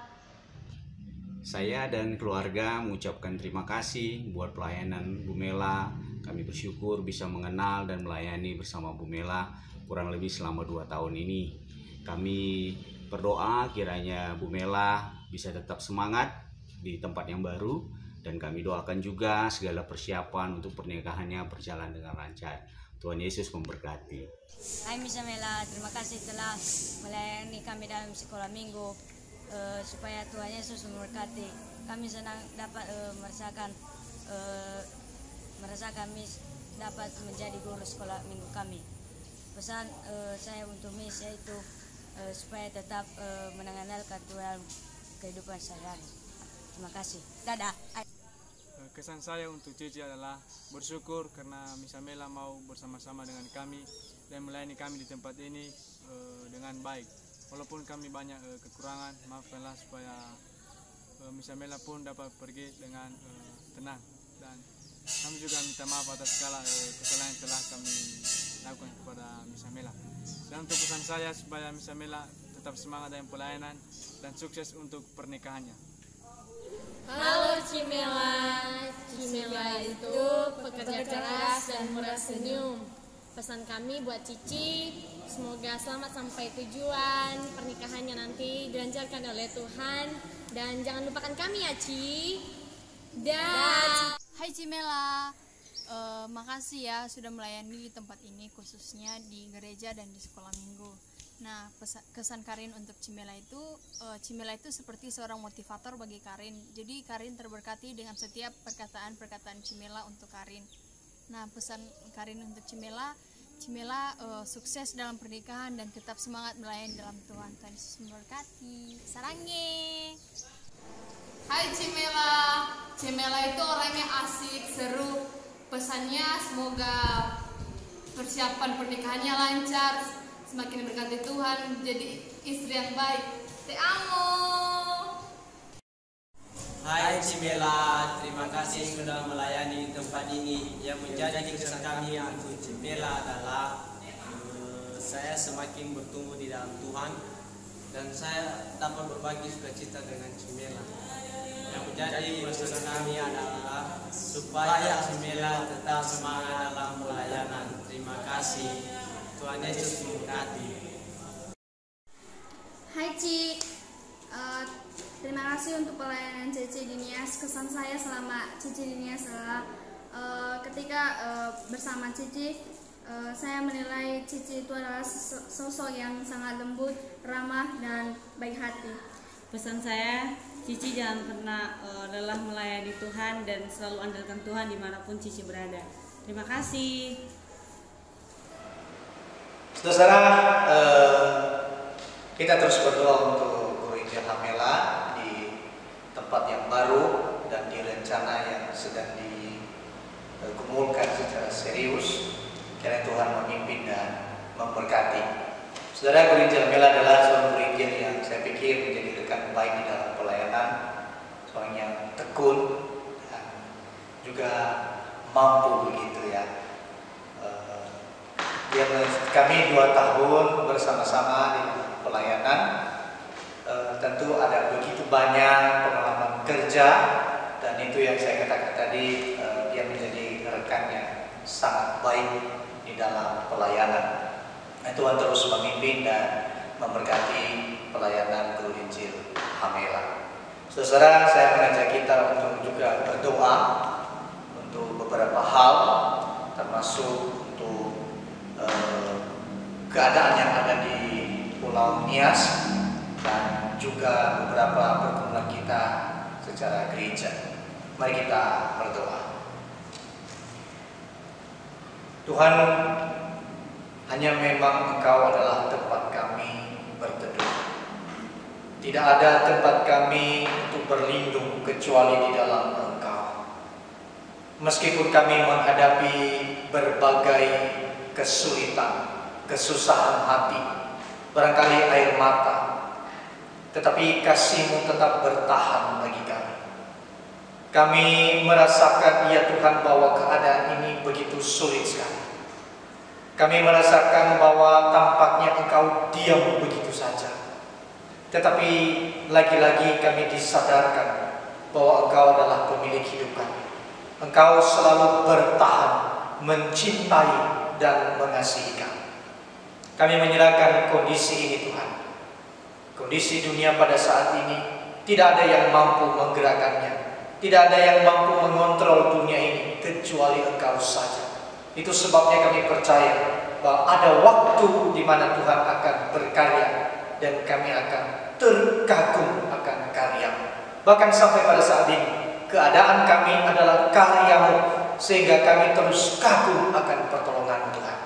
Saya dan keluarga mengucapkan terima kasih buat pelayanan Bu Mela. Kami bersyukur bisa mengenal dan melayani bersama Bu Mela kurang lebih selama 2 tahun ini. Kami berdoa kiranya Bu Mela bisa tetap semangat di tempat yang baru, dan kami doakan juga segala persiapan untuk pernikahannya berjalan dengan lancar. Tuhan Yesus memberkati. Hai Miss Mela, terima kasih telah melayani kami dalam sekolah minggu. Supaya Tuhan Yesus memberkati. Kami senang dapat merasa kami dapat menjadi guru sekolah minggu kami. Pesan saya untuk Miss yaitu supaya tetap mengandalkan Tuhan kehidupan sehari-hari. Terima kasih. Dadah. Kesan saya untuk Cici adalah bersyukur karena Miss Mela mau bersama-sama dengan kami dan melayani kami di tempat ini dengan baik. Walaupun kami banyak kekurangan, maafkanlah supaya Miss Mela pun dapat pergi dengan tenang. Dan kami juga minta maaf atas segala kesalahan yang telah kami lakukan kepada Miss Mela. Dan untuk pesan saya supaya Miss Mela tetap semangat dalam pelayanan dan sukses untuk pernikahannya. Halo Cimela, Cimela itu pekerja keras dan murah senyum. Pesan kami buat Cici, semoga selamat sampai tujuan pernikahannya nanti dilancarkan oleh Tuhan, dan jangan lupakan kami ya Ci. Dan Hai Cimela, makasih ya sudah melayani di tempat ini, khususnya di gereja dan di sekolah minggu. Nah, kesan Karin untuk Cimela itu seperti seorang motivator bagi Karin. Jadi Karin terberkati dengan setiap perkataan-perkataan Cimela untuk Karin. Nah, pesan Karin untuk Cimela sukses dalam pernikahan dan tetap semangat melayani dalam Tuhan. Tuhan Yesus memberkati. Sarangnya. Hai Cimela, Cimela itu orangnya asik, seru. Pesannya semoga persiapan pernikahannya lancar, semakin berkati Tuhan, jadi istri yang baik. Te amo. Hai Cimela, terima kasih sudah melayani di tempat ini. Yang menjadi kesan kami untuk Cimela adalah saya semakin bertumbuh di dalam Tuhan dan saya dapat berbagi sukacita dengan Cimela. Yang menjadi pesan kami adalah supaya Cimela tetap semangat dalam pelayanan. Terima kasih. Tuhan Yesus memberkati. Hai Ci, terima kasih untuk pelayanan Cici di Nias. Kesan saya selama Cici di Nias adalah ketika bersama Cici, saya menilai Cici itu adalah sosok yang sangat lembut, ramah, dan baik hati. Pesan saya, Cici jangan pernah lelah melayani Tuhan dan selalu andalkan Tuhan dimanapun Cici berada. Terima kasih. Saudara, kita terus berdoa untuk Guru Injil Hamela di tempat yang baru dan di rencana yang sedang digumulkan secara serius. Kiranya Tuhan memimpin dan memberkati. Saudara, Guru Injil Hamela adalah seorang guru Injil yang saya pikir menjadi rekan baik di dalam pelayanan, seorang yang tekun dan juga mampu begitu ya. Kami 2 tahun bersama-sama di pelayanan, tentu ada begitu banyak pengalaman kerja, dan itu yang saya katakan tadi, dia menjadi rekan yang sangat baik di dalam pelayanan. Tuhan terus memimpin dan memberkati pelayanan Guru Injil Hamela. Saudara, saya mengajak kita untuk juga berdoa untuk beberapa hal, termasuk untuk keadaan yang ada di Pulau Nias dan juga beberapa perkumpulan kita secara gereja. Mari kita berdoa. Tuhan, hanya memang Engkau adalah tempat kami berteduh. Tidak ada tempat kami untuk berlindung kecuali di dalam Engkau. Meskipun kami menghadapi berbagai kesulitan, kesusahan hati, barangkali air mata, tetapi kasih-Mu tetap bertahan bagi kami. Kami merasakan, ya Tuhan, bahwa keadaan ini begitu sulit sekali. Kami merasakan bahwa tampaknya Engkau diam begitu saja. Tetapi lagi-lagi kami disadarkan bahwa Engkau adalah pemilik hidup kami. Engkau selalu bertahan, mencintai, dan mengasihi kami. Kami menyerahkan kondisi ini, Tuhan. Kondisi dunia pada saat ini tidak ada yang mampu menggerakkannya, tidak ada yang mampu mengontrol dunia ini kecuali Engkau saja. Itu sebabnya kami percaya bahwa ada waktu di mana Tuhan akan berkarya dan kami akan terkagum akan karya-Mu. Bahkan sampai pada saat ini keadaan kami adalah karya-Mu, sehingga kami terus kagum akan pertolongan Tuhan.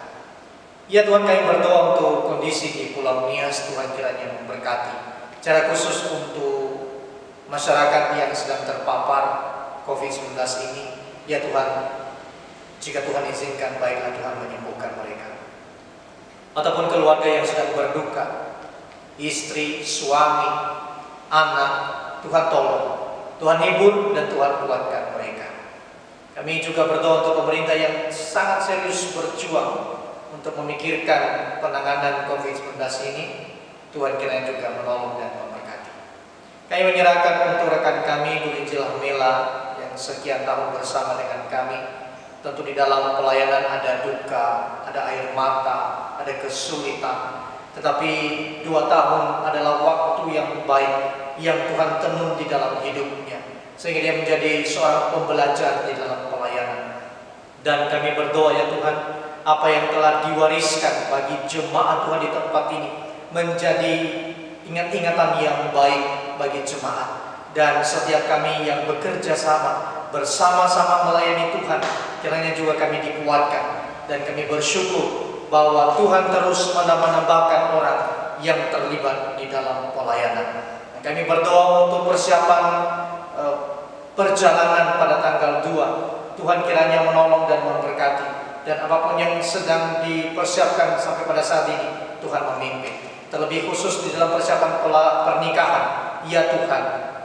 Ya Tuhan, kami berdoa untuk kondisi di Pulau Nias, Tuhan kiranya memberkati. Secara khusus untuk masyarakat yang sedang terpapar COVID-19 ini, ya Tuhan, jika Tuhan izinkan, baiklah Tuhan menyembuhkan mereka. Ataupun keluarga yang sedang berduka, istri, suami, anak, Tuhan tolong, Tuhan hibur dan Tuhan kuatkan mereka. Kami juga berdoa untuk pemerintah yang sangat serius berjuang untuk memikirkan penanganan COVID-19 ini. Tuhan kiranya juga menolong dan memberkati. Kami menyerahkan untuk rekan kami Guru Injil Hamela yang sekian tahun bersama dengan kami. Tentu di dalam pelayanan ada duka, ada air mata, ada kesulitan. Tetapi 2 tahun adalah waktu yang baik yang Tuhan tenun di dalam hidupnya, sehingga dia menjadi seorang pembelajar di dalam pelayanan. Dan kami berdoa, ya Tuhan, apa yang telah diwariskan bagi jemaat Tuhan di tempat ini menjadi ingat-ingatan yang baik bagi jemaat. Dan setiap kami yang bekerja sama, bersama-sama melayani Tuhan, kiranya juga kami dikuatkan. Dan kami bersyukur bahwa Tuhan terus menambah-nambahkan orang yang terlibat di dalam pelayanan. Dan kami berdoa untuk persiapan perjalanan pada tanggal 2. Tuhan kiranya menolong dan memberkati. Dan apapun yang sedang dipersiapkan sampai pada saat ini, Tuhan memimpin. Terlebih khusus di dalam persiapan pernikahan, ya Tuhan,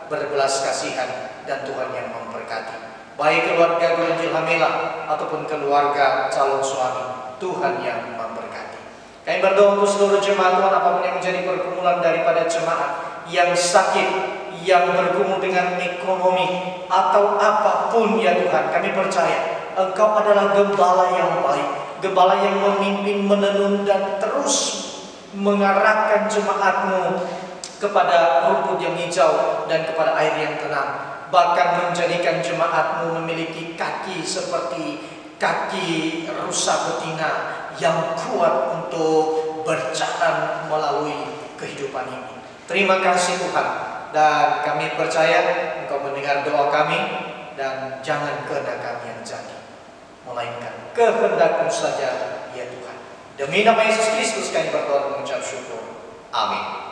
berbelas kasihan dan Tuhan yang memberkati. Baik keluarga Guru Injil Hamela ataupun keluarga calon suami, Tuhan yang memberkati. Kami berdoa untuk seluruh jemaat Tuhan, apapun yang menjadi pergumulan daripada jemaat yang sakit, yang bergumul dengan ekonomi atau apapun ya Tuhan, kami percaya Engkau adalah gembala yang baik, gembala yang memimpin, menenun dan terus mengarahkan jemaat-Mu kepada rumput yang hijau dan kepada air yang tenang. Bahkan menjadikan jemaat-Mu memiliki kaki seperti kaki rusa betina yang kuat untuk berjalan melalui kehidupan ini. Terima kasih Tuhan, dan kami percaya Engkau mendengar doa kami, dan jangan kehendak kami yang jadi, melainkan kehendak-Mu saja ya Tuhan. Demi nama Yesus Kristus kami berdoa dan mengucap syukur. Amin.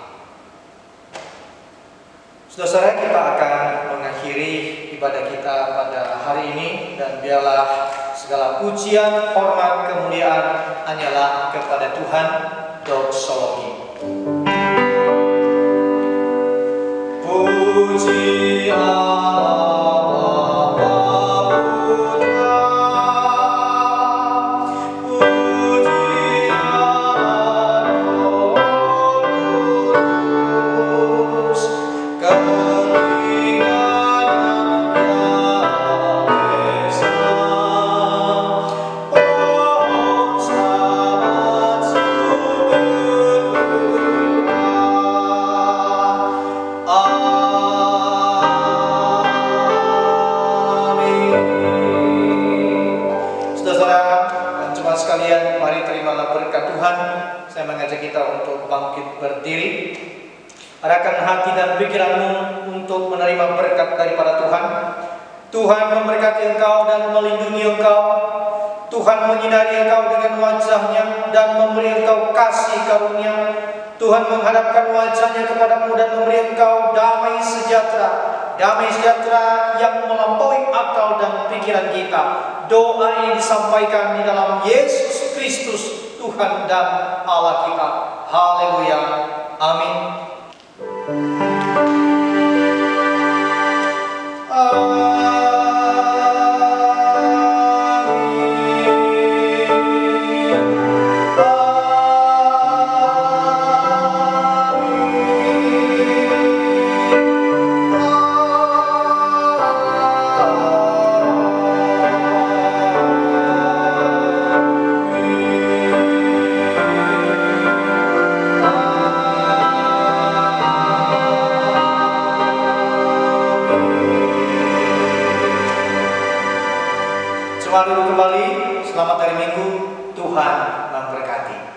Saudara, kita akan mengakhiri ibadah kita pada hari ini, dan biarlah segala pujian, hormat, kemuliaan hanyalah kepada Tuhan. Doxologi. Puji Allah. Saya mengajak kita untuk bangkit berdiri. Arahkan hati dan pikiranmu untuk menerima berkat daripada Tuhan. Tuhan memberkati engkau dan melindungi engkau. Tuhan menyinari engkau dengan wajah-Nya dan memberi engkau kasih karunia. Tuhan menghadapkan wajah-Nya kepadamu dan memberi engkau damai sejahtera. Damai sejahtera yang melampaui akal dan pikiran kita. Doa ini disampaikan di dalam Yesus Kristus, Tuhan dan Allah kita. Haleluya. Amin. Duduk kembali, selamat hari Minggu, Tuhan memberkati.